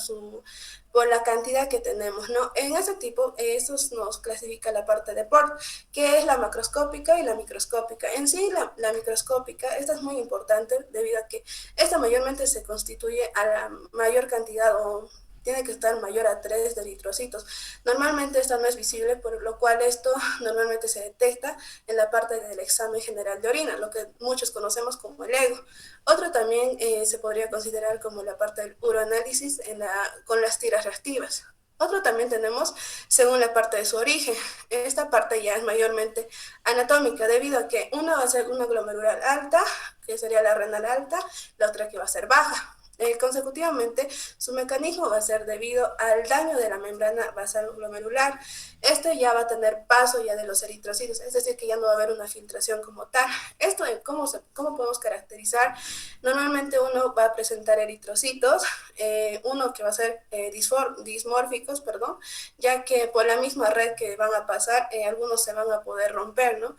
la cantidad que tenemos, ¿no? En ese tipo, eso nos clasifica la parte de Port, que es la macroscópica y la microscópica. En sí, la microscópica, esta es muy importante debido a que esta mayormente se constituye a la mayor cantidad o tiene que estar mayor a 3 de eritrocitos. Normalmente esta no es visible, por lo cual esto normalmente se detecta en la parte del examen general de orina, lo que muchos conocemos como el EGO. Otro también se podría considerar como la parte del uroanálisis con las tiras reactivas. Otro también tenemos según la parte de su origen. Esta parte ya es mayormente anatómica, debido a que una va a ser una glomerular alta, que sería la renal alta, la otra que va a ser baja. Consecutivamente, su mecanismo va a ser debido al daño de la membrana basal glomerular. Esto ya va a tener paso ya de los eritrocitos, es decir, que ya no va a haber una filtración como tal. Esto, ¿cómo podemos caracterizar? Normalmente uno va a presentar eritrocitos, uno que va a ser dismórficos, perdón, ya que por la misma red que van a pasar, algunos se van a poder romper, ¿no?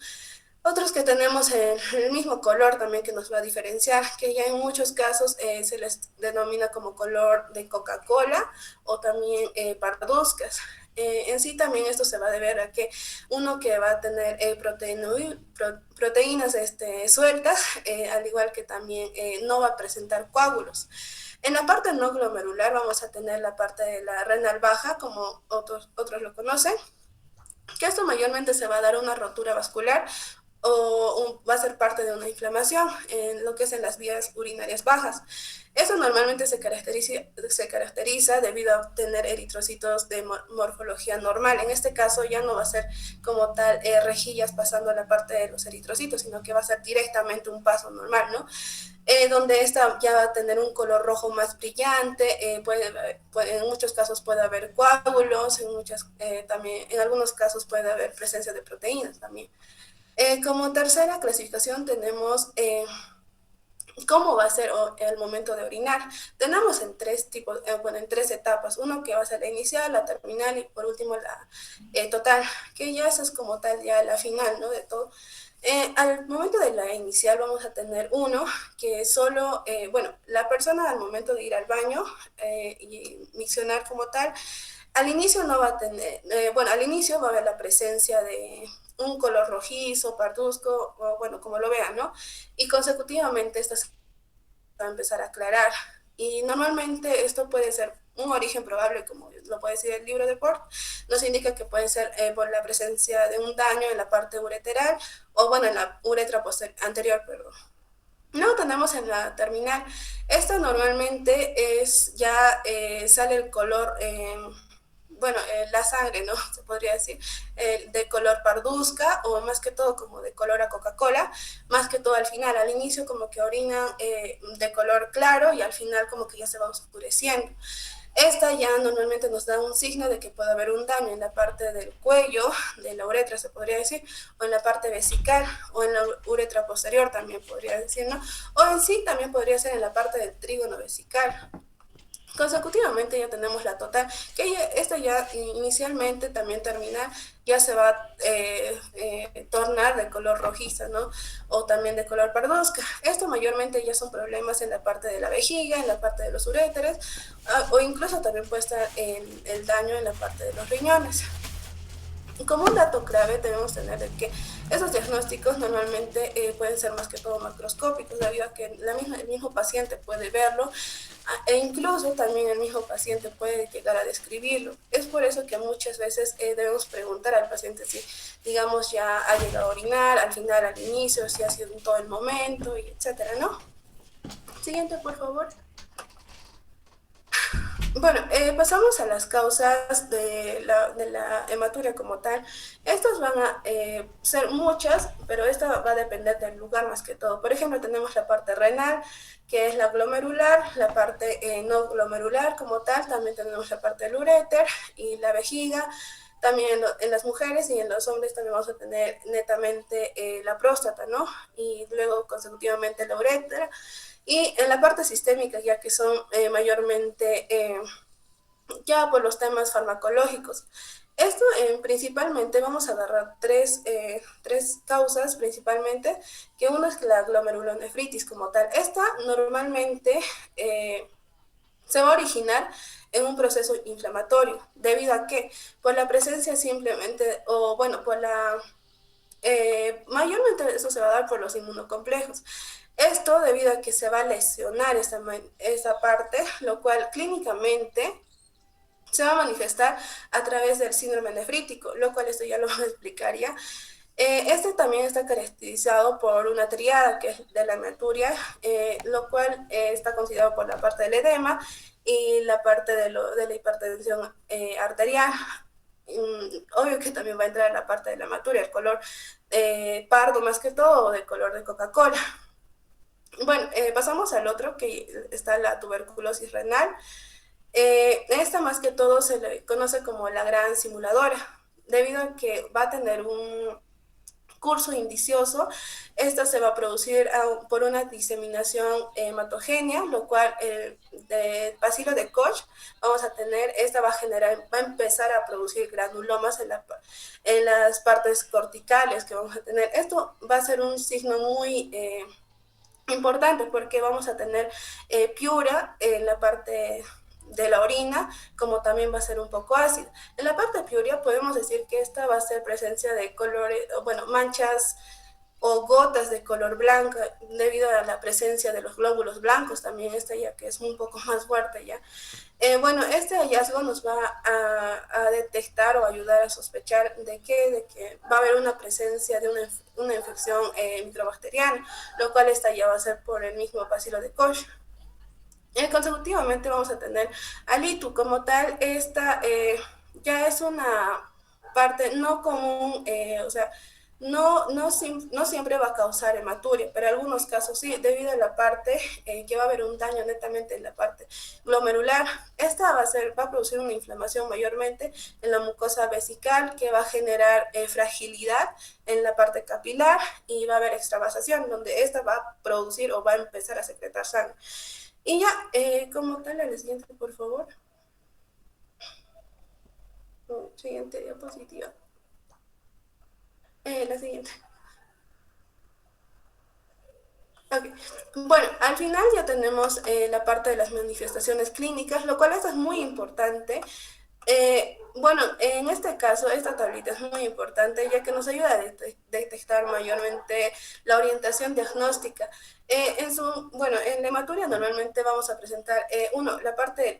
Otros que tenemos el mismo color también que nos va a diferenciar, que ya en muchos casos se les denomina como color de Coca-Cola o también parduzcas. En sí también esto se va a deber a que uno que va a tener proteínas sueltas, al igual que también no va a presentar coágulos. En la parte no glomerular vamos a tener la parte de la renal baja, como otros lo conocen, que esto mayormente se va a dar una rotura vascular o va a ser parte de una inflamación en lo que es en las vías urinarias bajas. Eso normalmente se caracteriza debido a tener eritrocitos de morfología normal. En este caso ya no va a ser como tal rejillas pasando a la parte de los eritrocitos, sino que va a ser directamente un paso normal, ¿no? Donde esta ya va a tener un color rojo más brillante, en muchos casos puede haber coágulos, también, en algunos casos puede haber presencia de proteínas también. Como tercera clasificación tenemos cómo va a ser el momento de orinar. Tenemos en tres tipos, bueno, en tres etapas. Uno que va a ser la inicial, la terminal y por último la total, que ya esa es como tal ya la final, ¿no? De todo. Al momento de la inicial vamos a tener uno que solo, bueno, la persona al momento de ir al baño y miccionar como tal, al inicio no va a tener, bueno, al inicio va a haber la presencia de un color rojizo, parduzco, o bueno, como lo vean, ¿no? Y consecutivamente esta se va a empezar a aclarar. Y normalmente esto puede ser un origen probable, como lo puede decir el libro de Port, nos indica que puede ser por la presencia de un daño en la parte ureteral o bueno, en la uretra anterior, perdón. No tenemos en la terminal. Esta normalmente es ya sale el color, bueno, la sangre, ¿no? Se podría decir, de color parduzca o más que todo como de color a Coca-Cola, más que todo al final, al inicio como que orinan de color claro y al final como que ya se va oscureciendo. Esta ya normalmente nos da un signo de que puede haber un daño en la parte del cuello, de la uretra se podría decir, o en la parte vesical, o en la uretra posterior también podría decir, ¿no? O en sí también podría ser en la parte del trígono vesical. Consecutivamente ya tenemos la total, que esta ya inicialmente también termina, ya se va a tornar de color rojiza, ¿no? O también de color parduzca. Esto mayormente ya son problemas en la parte de la vejiga, en la parte de los uréteres, o incluso también puede estar el daño en la parte de los riñones. Y como un dato clave debemos tener de que esos diagnósticos normalmente pueden ser más que todo macroscópicos, debido a que el mismo paciente puede verlo e incluso también el mismo paciente puede llegar a describirlo. Es por eso que muchas veces debemos preguntar al paciente si, digamos, ya ha llegado a orinar, al final, al inicio, si ha sido en todo el momento, y etcétera, ¿no? Siguiente, por favor. Bueno, pasamos a las causas de la hematuria como tal. Estas van a ser muchas, pero esta va a depender del lugar más que todo. Por ejemplo, tenemos la parte renal, que es la glomerular, la parte no glomerular como tal, también tenemos la parte del uréter y la vejiga. También en las mujeres y en los hombres también vamos a tener netamente la próstata, ¿no? Y luego consecutivamente la uretra. Y en la parte sistémica, ya que son mayormente ya por los temas farmacológicos. Esto principalmente vamos a agarrar tres causas principalmente, que una es la glomerulonefritis como tal. Esta normalmente se va a originar en un proceso inflamatorio, debido a que por la presencia simplemente, o bueno, por la mayormente eso se va a dar por los inmunocomplejos. Esto debido a que se va a lesionar esa parte, lo cual clínicamente se va a manifestar a través del síndrome nefrítico, lo cual esto ya lo voy a explicar ya. Este también está caracterizado por una triada que es de la hematuria, lo cual está considerado por la parte del edema y la parte de la hipertensión arterial. Obvio que también va a entrar la parte de la hematuria, el color pardo más que todo, o de color de Coca-Cola. Bueno, pasamos al otro, que está la tuberculosis renal. Esta más que todo se le conoce como la gran simuladora, debido a que va a tener un curso indicioso. Esta se va a producir por una diseminación hematogénea, lo cual de bacilo de Koch vamos a tener, esta va a generar, va a empezar a producir granulomas en las partes corticales que vamos a tener. Esto va a ser un signo muy importante porque vamos a tener piura en la parte de la orina, como también va a ser un poco ácida. En la parte de piuria podemos decir que esta va a ser presencia de colores, bueno, manchas o gotas de color blanco debido a la presencia de los glóbulos blancos, también esta ya que es un poco más fuerte ya. Bueno, este hallazgo nos va a detectar o ayudar a sospechar de que va a haber una presencia de una infección microbacteriana, lo cual esta ya va a ser por el mismo bacilo de Koch. Consecutivamente vamos a tener al ITU como tal. Esta ya es una parte no común, o sea, no siempre va a causar hematuria, pero en algunos casos sí, debido a la parte que va a haber un daño netamente en la parte glomerular. Esta va a producir una inflamación mayormente en la mucosa vesical, que va a generar fragilidad en la parte capilar, y va a haber extravasación, donde esta va a producir o va a empezar a secretar sangre. Y ya, como tal, a la siguiente, por favor. Siguiente diapositiva. La siguiente. Okay. Bueno, al final ya tenemos la parte de las manifestaciones clínicas, lo cual esto es muy importante. Bueno, en este caso, esta tablita es muy importante ya que nos ayuda a detectar mayormente la orientación diagnóstica. Bueno, en la hematuria normalmente vamos a presentar, la parte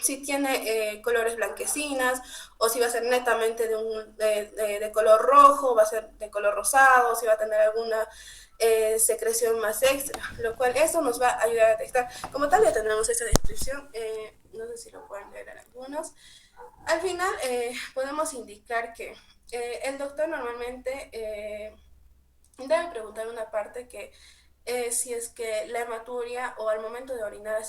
si tiene colores blanquecinas, o si va a ser netamente de color rojo, va a ser de color rosado, si va a tener alguna secreción más extra, lo cual eso nos va a ayudar a detectar. Como tal ya tenemos esta descripción, no sé si lo pueden leer en algunos. Al final podemos indicar que el doctor normalmente debe preguntar una parte que si es que la hematuria o al momento de orinar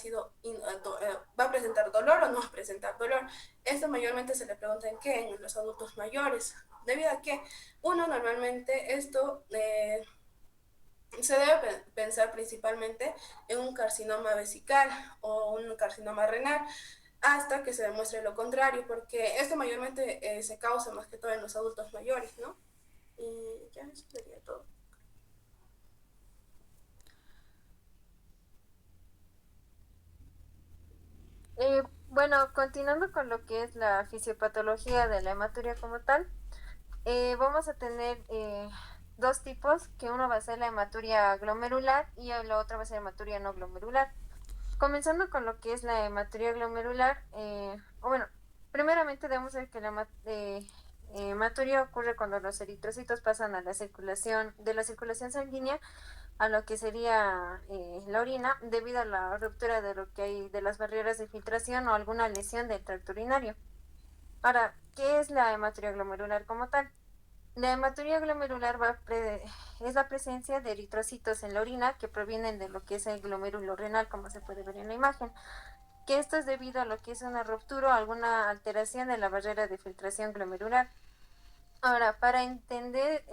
va a presentar dolor o no va a presentar dolor. Esto mayormente se le pregunta en qué, en los adultos mayores, debido a que uno normalmente esto se debe pensar principalmente en un carcinoma vesical o un carcinoma renal, hasta que se demuestre lo contrario, porque esto mayormente se causa más que todo en los adultos mayores, ¿no? Y ya eso sería todo. Bueno, continuando con lo que es la fisiopatología de la hematuria como tal, vamos a tener dos tipos, que uno va a ser la hematuria glomerular y el otro va a ser hematuria no glomerular. Comenzando con lo que es la hematuria glomerular, bueno, primeramente debemos ver que la hematuria ocurre cuando los eritrocitos pasan a la circulación, de la circulación sanguínea a lo que sería la orina, debido a la ruptura de lo que hay de las barreras de filtración o alguna lesión del tracto urinario. Ahora, ¿qué es la hematuria glomerular como tal? La hematuria glomerular es la presencia de eritrocitos en la orina que provienen de lo que es el glomérulo renal, como se puede ver en la imagen, que esto es debido a lo que es una ruptura o alguna alteración de la barrera de filtración glomerular. Ahora, para entender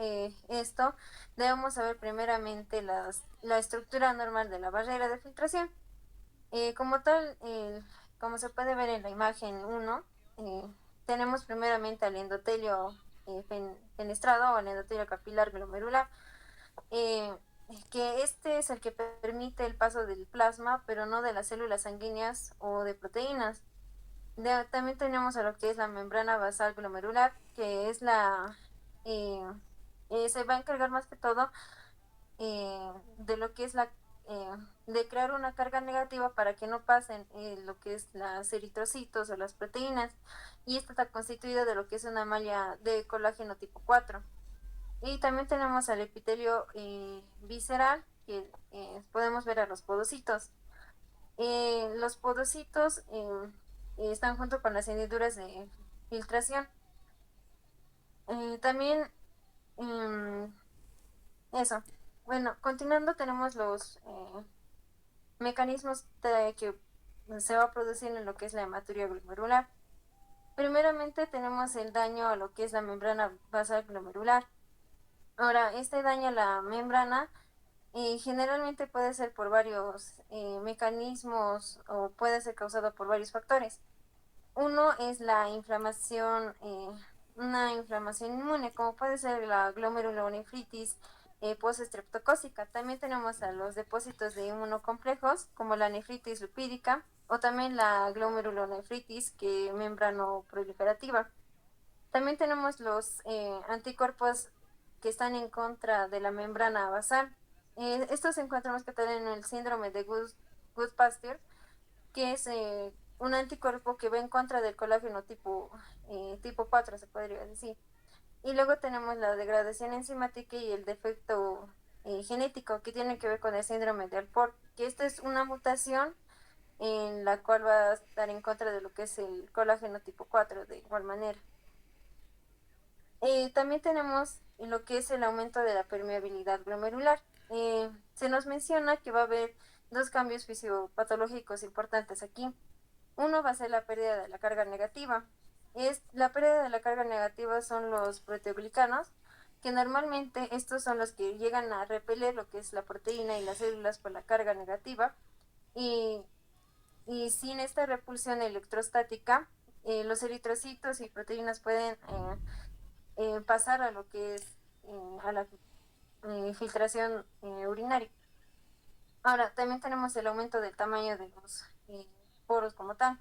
esto, debemos saber primeramente la estructura normal de la barrera de filtración. Como tal, como se puede ver en la imagen 1, tenemos primeramente al endotelio fenestrado o el endotelio capilar glomerular, eh, que este es el que permite el paso del plasma, pero no de las células sanguíneas o de proteínas. También tenemos a lo que es la membrana basal glomerular, que es eh, se va a encargar más que todo de lo que es de crear una carga negativa para que no pasen lo que es las eritrocitos o las proteínas, y esta está constituida de lo que es una malla de colágeno tipo 4. Y también tenemos al epitelio visceral, que podemos ver a los podocitos. Los podocitos están junto con las hendiduras de filtración. También, eso. Bueno, continuando tenemos los mecanismos que se va produciendo en lo que es la hematuria glomerular. Primeramente tenemos el daño a lo que es la membrana basal glomerular. Ahora, este daño a la membrana generalmente puede ser por varios mecanismos o puede ser causado por varios factores. Uno es la inflamación, una inflamación inmune, como puede ser la glomerulonefritis postestreptocócica. También tenemos a los depósitos de inmunocomplejos, como la nefritis lipídica, o también la glomerulonefritis que membrano proliferativa. También tenemos los anticuerpos que están en contra de la membrana basal. Estos se encuentran más que todo en el síndrome de Goodpasture, que es un anticuerpo que va en contra del colágeno tipo 4, se podría decir. Y luego tenemos la degradación enzimática y el defecto genético que tiene que ver con el síndrome de Alport, que esta es una mutación en la cual va a estar en contra de lo que es el colágeno tipo 4 de igual manera. También tenemos lo que es el aumento de la permeabilidad glomerular. Se nos menciona que va a haber dos cambios fisiopatológicos importantes aquí. Uno va a ser la pérdida de la carga negativa. La pérdida de la carga negativa son los proteoglicanos, que normalmente estos son los que llegan a repeler lo que es la proteína y las células por la carga negativa. Y, y sin esta repulsión electrostática, los eritrocitos y proteínas pueden pasar a lo que es a la filtración urinaria. Ahora, también tenemos el aumento del tamaño de los poros como tal.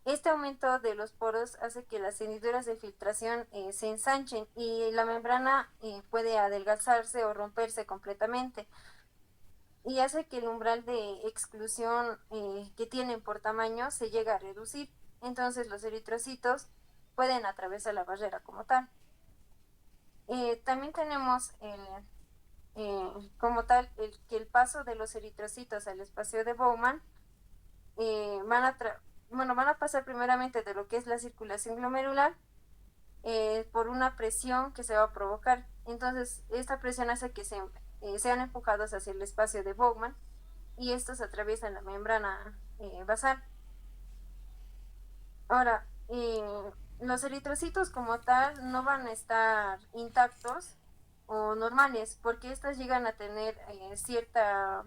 Este aumento de los poros hace que las hendiduras de filtración se ensanchen y la membrana puede adelgazarse o romperse completamente y hace que el umbral de exclusión que tienen por tamaño se llega a reducir. Entonces los eritrocitos pueden atravesar la barrera como tal. También tenemos como tal que el paso de los eritrocitos al espacio de Bowman van a pasar primeramente de lo que es la circulación glomerular por una presión que se va a provocar. Entonces, esta presión hace que sean empujados hacia el espacio de Bowman y estos atraviesan la membrana basal. Ahora, los eritrocitos como tal no van a estar intactos o normales porque estos llegan a tener cierta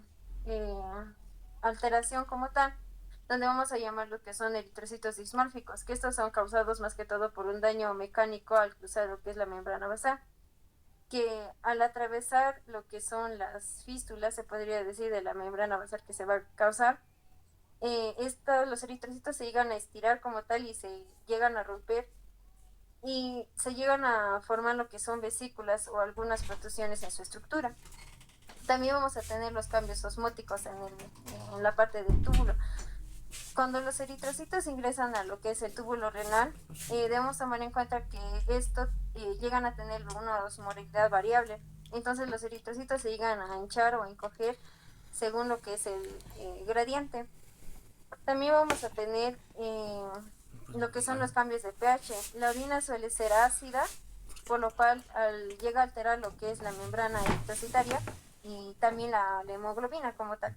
alteración como tal, donde vamos a llamar lo que son eritrocitos dismórficos, que estos son causados más que todo por un daño mecánico al cruzar lo que es la membrana basal, que al atravesar lo que son las fístulas, se podría decir, de la membrana basal que se va a causar, los eritrocitos se llegan a estirar como tal y se llegan a romper y se llegan a formar lo que son vesículas o algunas protusiones en su estructura. También vamos a tener los cambios osmóticos en la parte del túbulo. Cuando los eritrocitos ingresan a lo que es el túbulo renal, debemos tomar en cuenta que estos llegan a tener una osmolaridad variable. Entonces los eritrocitos se llegan a hinchar o a encoger según lo que es el gradiente. También vamos a tener lo que son los cambios de pH. La orina suele ser ácida, por lo cual llega a alterar lo que es la membrana eritrocitaria y también la hemoglobina como tal.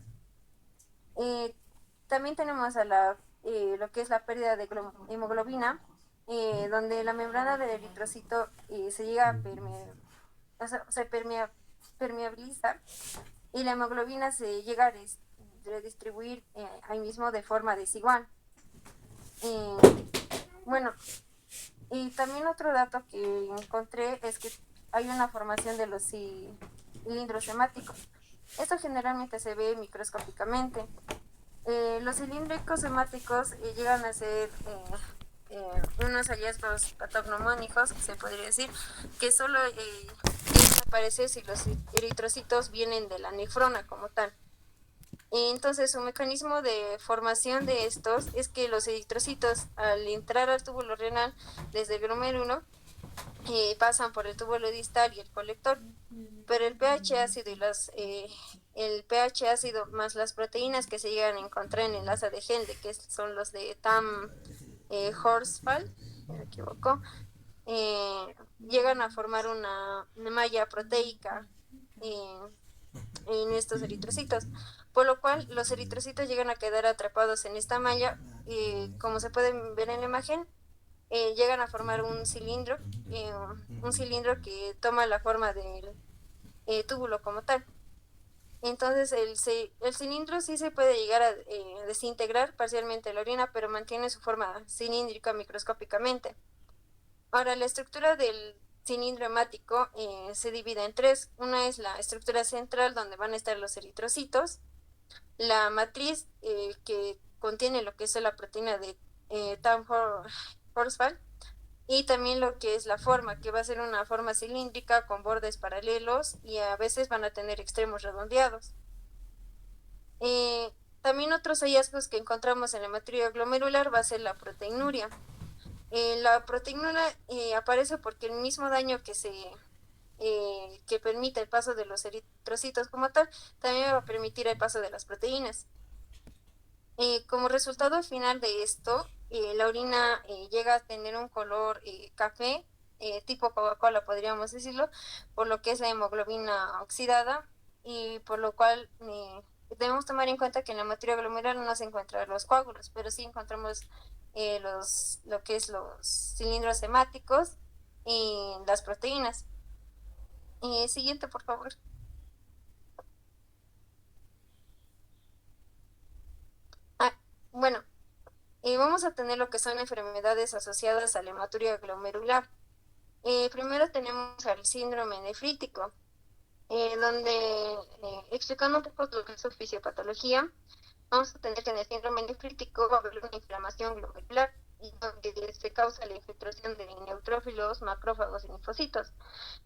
También tenemos lo que es la pérdida de hemoglobina, donde la membrana del eritrocito se llega a permeabiliza y la hemoglobina se llega a redistribuir ahí mismo de forma desigual. Bueno, y también otro dato que encontré es que hay una formación de los cilindros hemáticos. Esto generalmente se ve microscópicamente. Los cilíndricos hemáticos llegan a ser unos hallazgos patognomónicos, que se podría decir, que solo aparece si los eritrocitos vienen de la nefrona como tal. Entonces, su mecanismo de formación de estos es que los eritrocitos, al entrar al túbulo renal desde el glomérulo, pasan por el túbulo distal y el colector, pero el pH ácido el pH ácido más las proteínas que se llegan a encontrar en el asa de Henle, que son los de Tam Horsfall, si me equivoco, llegan a formar una malla proteica en estos eritrocitos, por lo cual los eritrocitos llegan a quedar atrapados en esta malla y como se puede ver en la imagen, llegan a formar eh, un cilindro que toma la forma del túbulo como tal. Entonces el cilindro sí se puede llegar a desintegrar parcialmente la orina, pero mantiene su forma cilíndrica microscópicamente. Ahora, la estructura del cilindro hemático se divide en tres. Una es la estructura central, donde van a estar los eritrocitos, la matriz que contiene lo que es la proteína de Horsfall, y también lo que es la forma, que va a ser una forma cilíndrica con bordes paralelos y a veces van a tener extremos redondeados. También otros hallazgos que encontramos en la materia glomerular va a ser la proteinuria. La proteinuria aparece porque el mismo daño que permite el paso de los eritrocitos como tal, también va a permitir el paso de las proteínas. Como resultado final de esto, la orina llega a tener un color café, tipo Coca-Cola podríamos decirlo, por lo que es la hemoglobina oxidada y por lo cual debemos tomar en cuenta que en la materia glomerular no se encuentran los coágulos, pero sí encontramos lo que es los cilindros hemáticos y las proteínas. Siguiente, por favor. Ah, bueno, vamos a tener lo que son enfermedades asociadas a la hematuria glomerular. Primero tenemos al síndrome nefrítico, donde, explicando un poco lo que es su fisiopatología, vamos a tener que en el síndrome nefrítico va a haber una inflamación glomerular y donde se causa la infiltración de neutrófilos, macrófagos y linfocitos,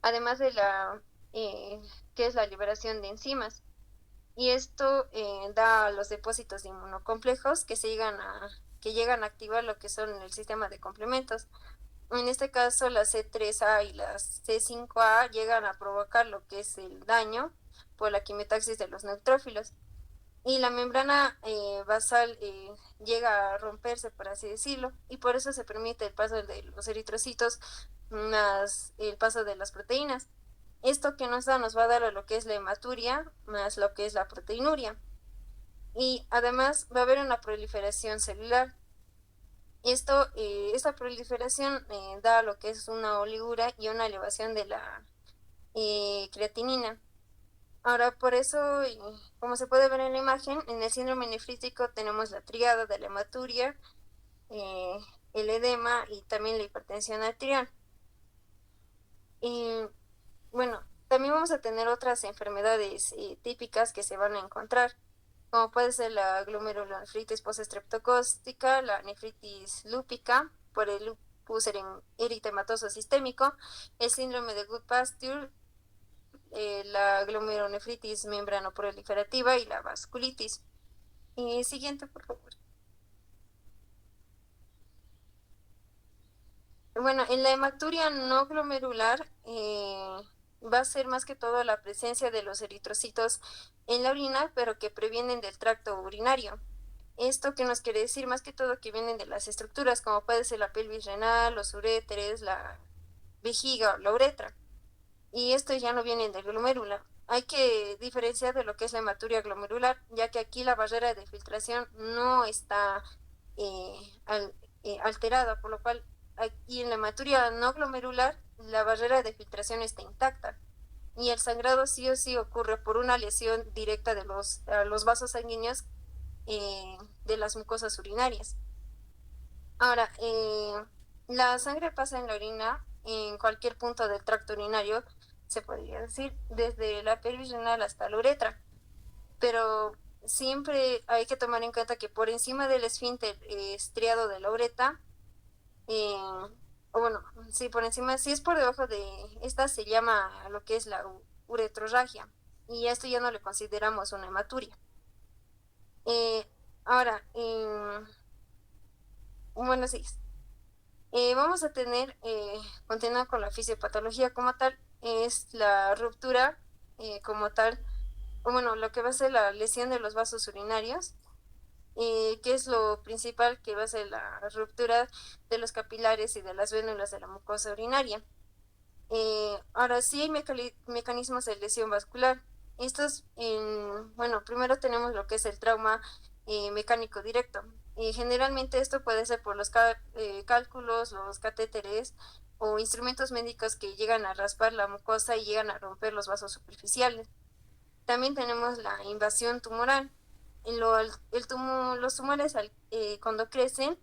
además de eh, que es la liberación de enzimas. Y esto da a los depósitos de inmunocomplejos que llegan a activar lo que son el sistema de complementos. En este caso, la C3A y la C5A llegan a provocar lo que es el daño por la quimiotaxis de los neutrófilos. Y la membrana basal llega a romperse, por así decirlo, y por eso se permite el paso de los eritrocitos más el paso de las proteínas. Esto que nos va a dar a lo que es la hematuria más lo que es la proteinuria. Y además va a haber una proliferación celular. Esta proliferación da lo que es una oligura y una elevación de la creatinina. Ahora, por eso, como se puede ver en la imagen, en el síndrome nefrítico tenemos la tríada de la hematuria, eh, el edema y también la hipertensión arterial. Y bueno, también vamos a tener otras enfermedades típicas que se van a encontrar, como puede ser la glomerulonefritis postestreptocócica, la nefritis lúpica por el lupus eritematoso sistémico, el síndrome de Goodpasture, la glomerulonefritis membranoproliferativa y la vasculitis. Siguiente, por favor. Bueno, en la hematuria no glomerular va a ser más que todo la presencia de los eritrocitos en la orina, pero que previenen del tracto urinario. Esto que nos quiere decir más que todo que vienen de las estructuras, como puede ser la pelvis renal, los uréteres, la vejiga o la uretra. Y estos ya no vienen del glomérulo. Hay que diferenciar de lo que es la hematuria glomerular, ya que aquí la barrera de filtración no está eh, alterada, por lo cual aquí en la hematuria no glomerular la barrera de filtración está intacta y el sangrado sí o sí ocurre por una lesión directa de los vasos sanguíneos de las mucosas urinarias. Ahora, la sangre pasa en la orina en cualquier punto del tracto urinario, se podría decir, desde la pelvis renal hasta la uretra, pero siempre hay que tomar en cuenta que por encima del esfínter estriado de la uretra, o bueno, sí, por encima, si es por debajo de esta, se llama lo que es la uretrorragia, y a esto ya no le consideramos una hematuria. Ahora, bueno, sí, vamos a tener, continuando con la fisiopatología como tal, es la ruptura como tal, o bueno, lo que va a ser la lesión de los vasos urinarios, que es lo principal, que va a ser la ruptura de los capilares y de las vénulas de la mucosa urinaria. Ahora sí hay mecanismos de lesión vascular, bueno, primero tenemos lo que es el trauma mecánico directo. Generalmente esto puede ser por los cálculos, los catéteres o instrumentos médicos que llegan a raspar la mucosa y llegan a romper los vasos superficiales. También tenemos la invasión tumoral. Los tumores cuando crecen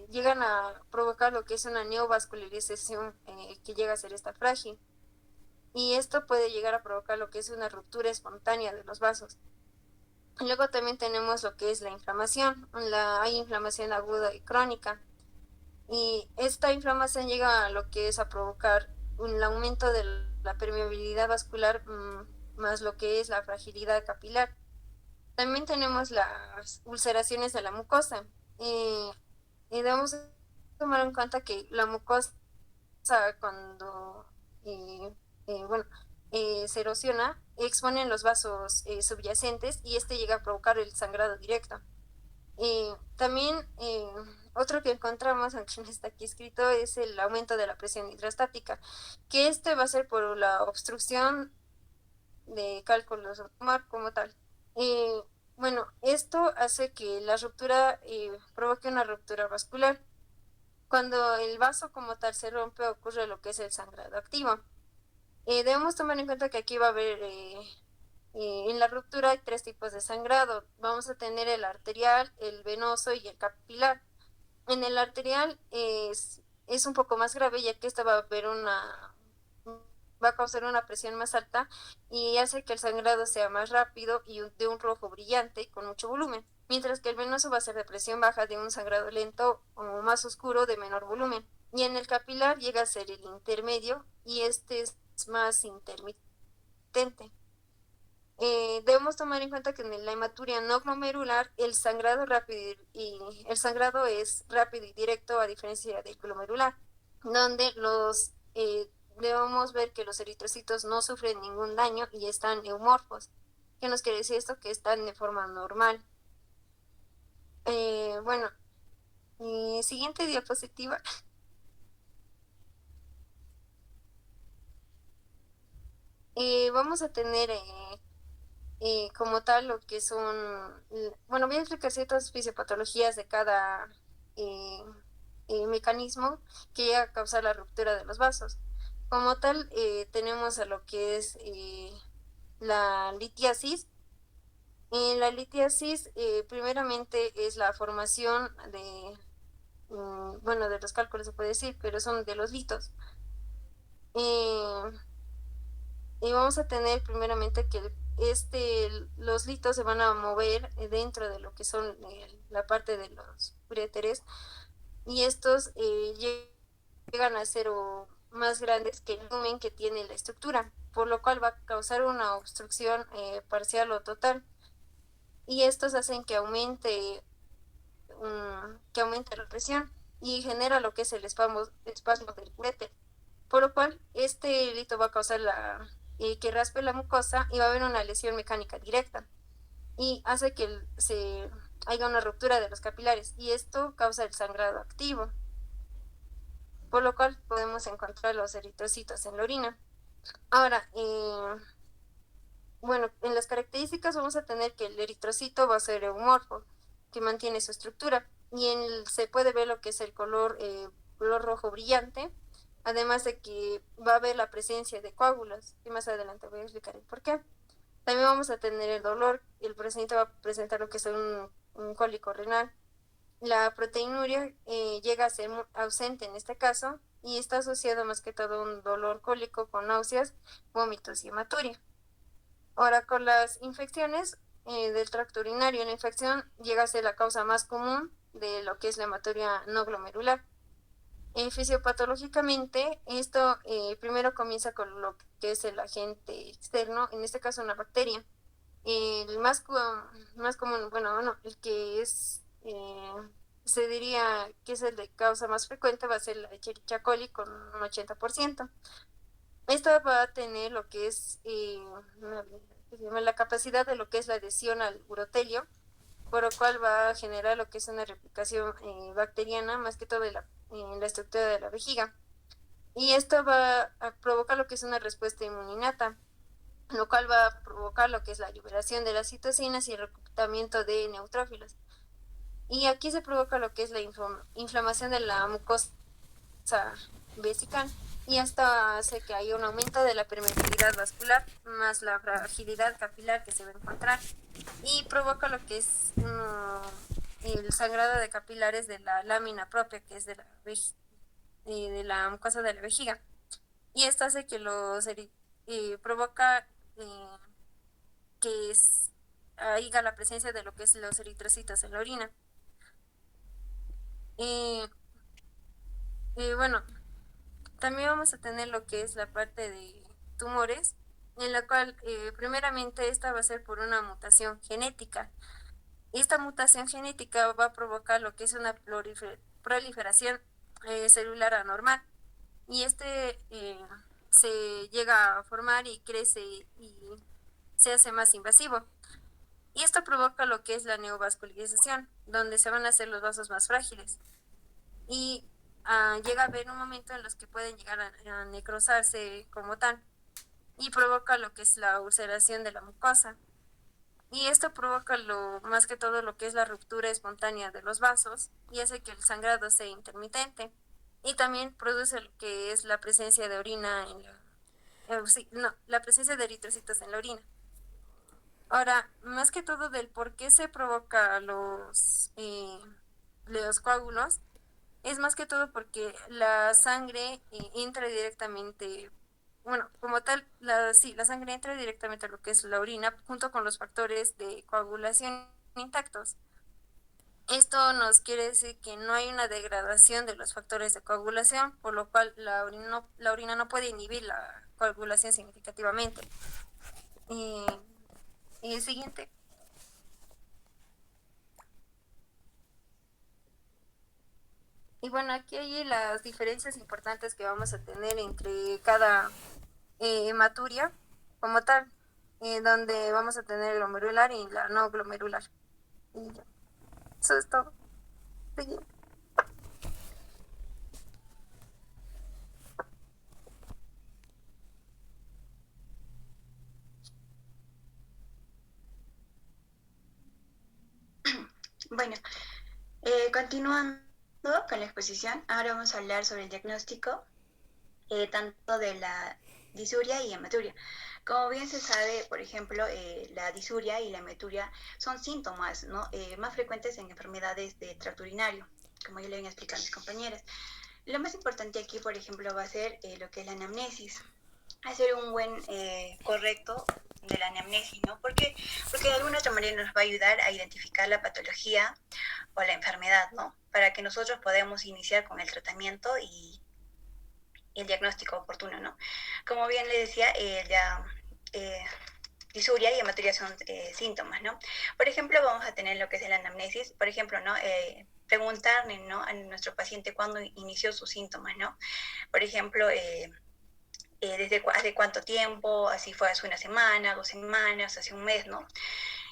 llegan a provocar lo que es una neovascularización que llega a ser esta frágil. Y esto puede llegar a provocar lo que es una ruptura espontánea de los vasos. Luego también tenemos lo que es la inflamación. Hay inflamación aguda y crónica. Y esta inflamación llega a lo que es a provocar un aumento de la permeabilidad vascular más lo que es la fragilidad capilar. También tenemos las ulceraciones de la mucosa. Y debemos tomar en cuenta que la mucosa cuando bueno, se erosiona, exponen los vasos subyacentes y este llega a provocar el sangrado directo. También otro que encontramos, aunque no está aquí escrito, es el aumento de la presión hidrostática, que este va a ser por la obstrucción de cálculos tumor como tal. Bueno, esto hace que la ruptura provoque una ruptura vascular. Cuando el vaso como tal se rompe, ocurre lo que es el sangrado activo. Debemos tomar en cuenta que aquí va a haber, en la ruptura hay 3 tipos de sangrado. Vamos a tener el arterial, el venoso y el capilar. En el arterial es un poco más grave, ya que esta va a causar una presión más alta y hace que el sangrado sea más rápido y de un rojo brillante y con mucho volumen, mientras que el venoso va a ser de presión baja, de un sangrado lento o más oscuro de menor volumen. Y en el capilar llega a ser el intermedio y este es más intermitente. Debemos tomar en cuenta que en la hematuria no glomerular el sangrado es rápido y directo a diferencia del glomerular, donde debemos ver que los eritrocitos no sufren ningún daño y están eumorfos. ¿Qué nos quiere decir esto? Que están de forma normal. Bueno, siguiente diapositiva. Vamos a tener como tal lo que son, bueno, voy a explicar ciertas fisiopatologías de cada mecanismo que llega a causar la ruptura de los vasos. Como tal, tenemos a lo que es la litiasis. La litiasis, primeramente, es la formación bueno, de los cálculos se puede decir, pero son de los litos. Y vamos a tener primeramente que los litos se van a mover dentro de lo que son la parte de los uréteres y estos llegan a ser más grandes que el volumen que tiene la estructura, por lo cual va a causar una obstrucción parcial o total. Y estos hacen que aumente la presión y genera lo que es el espasmo del uréter, por lo cual este lito va a causar que raspe la mucosa y va a haber una lesión mecánica directa y hace que haya una ruptura de los capilares y esto causa el sangrado activo, por lo cual podemos encontrar los eritrocitos en la orina. Ahora, bueno, en las características vamos a tener que el eritrocito va a ser eumorfo, que mantiene su estructura, y se puede ver lo que es el color rojo brillante, además de que va a haber la presencia de coágulos, y más adelante voy a explicar el por qué. También vamos a tener el dolor, el paciente va a presentar lo que es un cólico renal. La proteinuria llega a ser ausente en este caso y está asociado más que todo a un dolor cólico con náuseas, vómitos y hematuria. Ahora, con las infecciones del tracto urinario, la infección llega a ser la causa más común de lo que es la hematuria no glomerular. Fisiopatológicamente, esto primero comienza con lo que es el agente externo, en este caso una bacteria. El más común, bueno, el que se diría que es el de causa más frecuente va a ser la Escherichia coli con un 80%. Esta va a tener lo que es la capacidad de lo que es la adhesión al urotelio, por lo cual va a generar lo que es una replicación bacteriana, más que todo en la estructura de la vejiga. y esto va a provocar lo que es una respuesta inmunolata, lo cual va a provocar lo que es la liberación de las citocinas y el reclutamiento de neutrófilos. Y aquí se provoca lo que es la inflamación de la mucosa vesical, y esto hace que haya un aumento de la permeabilidad vascular más la fragilidad capilar que se va a encontrar, y provoca lo que es el sangrado de capilares de la lámina propia, que es de la mucosa de la vejiga. Y esto hace que provoca que haya la presencia de lo que es los eritrocitos en la orina. Bueno, también vamos a tener lo que es la parte de tumores, en la cual primeramente esta va a ser por una mutación genética. Esta mutación genética va a provocar lo que es una proliferación celular anormal, y se llega a formar y crece y se hace más invasivo. Y esto provoca lo que es la neovascularización, donde se van a hacer los vasos más frágiles. Y llega a haber un momento en los que pueden llegar a necrosarse como tal, y provoca lo que es la ulceración de la mucosa. Y esto provoca más que todo lo que es la ruptura espontánea de los vasos, y hace que el sangrado sea intermitente. Y también produce lo que es la presencia de orina la presencia de eritrocitos en la orina. Ahora, más que todo del por qué se provoca los coágulos, es más que todo porque la sangre entra directamente, bueno, como tal, la sangre entra directamente a lo que es la orina junto con los factores de coagulación intactos. Esto nos quiere decir que no hay una degradación de los factores de coagulación, por lo cual la orina no puede inhibir la coagulación significativamente. Y el siguiente. Y bueno, aquí hay las diferencias importantes que vamos a tener entre cada hematuria como tal, donde vamos a tener glomerular y la no glomerular. Y ya, eso es todo. Siguiente. Bueno, continuando con la exposición, ahora vamos a hablar sobre el diagnóstico tanto de la disuria y hematuria. Como bien se sabe, por ejemplo, la disuria y la hematuria son síntomas, ¿no? Más frecuentes en enfermedades de tracto urinario, como ya le habían explicado mis compañeras. Lo más importante aquí, por ejemplo, va a ser lo que es la anamnesis. Hacer un buen correcto de la anamnesis, ¿no? Porque de alguna otra manera nos va a ayudar a identificar la patología o la enfermedad, ¿no? Para que nosotros podamos iniciar con el tratamiento y el diagnóstico oportuno, ¿no? Como bien le decía, disuria y hematuria son síntomas, ¿no? Por ejemplo, vamos a tener lo que es el anamnesis, por ejemplo, ¿no? Preguntarle, ¿no? A nuestro paciente cuándo inició sus síntomas, ¿no? Por ejemplo, hace cuánto tiempo, así fue hace una semana, 2 semanas, hace un mes, ¿no?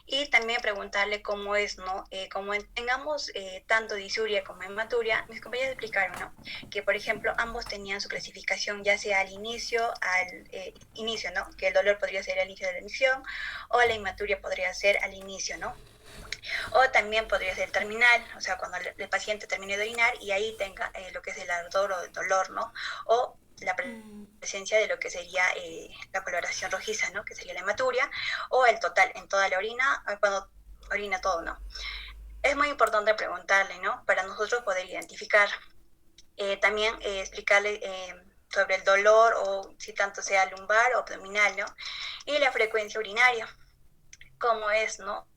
Y también preguntarle cómo es, ¿no? Como tengamos tanto disuria como hematuria, mis compañeros explicaron, ¿no? Que, por ejemplo, ambos tenían su clasificación, ya sea al inicio, ¿no? Que el dolor podría ser al inicio de la emisión, o la hematuria podría ser al inicio, ¿no? O también podría ser terminal, o sea, cuando el paciente termine de orinar y ahí tenga lo que es el ardor o el dolor, ¿no? O la presencia de lo que sería la coloración rojiza, ¿no? Que sería la hematuria, o el total en toda la orina, cuando orina todo, ¿no? Es muy importante preguntarle, ¿no? Para nosotros poder identificar. También explicarle sobre el dolor, o si tanto sea lumbar o abdominal, ¿no? Y la frecuencia urinaria, cómo es, ¿no?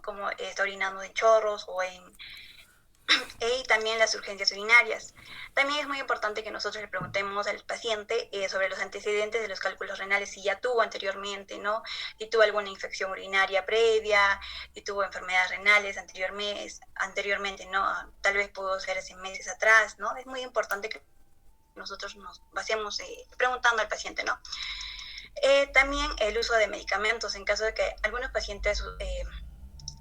Como está orinando en chorros o y también las urgencias urinarias. También es muy importante que nosotros le preguntemos al paciente sobre los antecedentes de los cálculos renales, si ya tuvo anteriormente, ¿no? Si tuvo alguna infección urinaria previa, si tuvo enfermedades renales anteriormente, ¿no? Tal vez pudo ser hace meses atrás, ¿no? Es muy importante que nosotros nos basemos preguntando al paciente, ¿no? También el uso de medicamentos, en caso de que algunos pacientes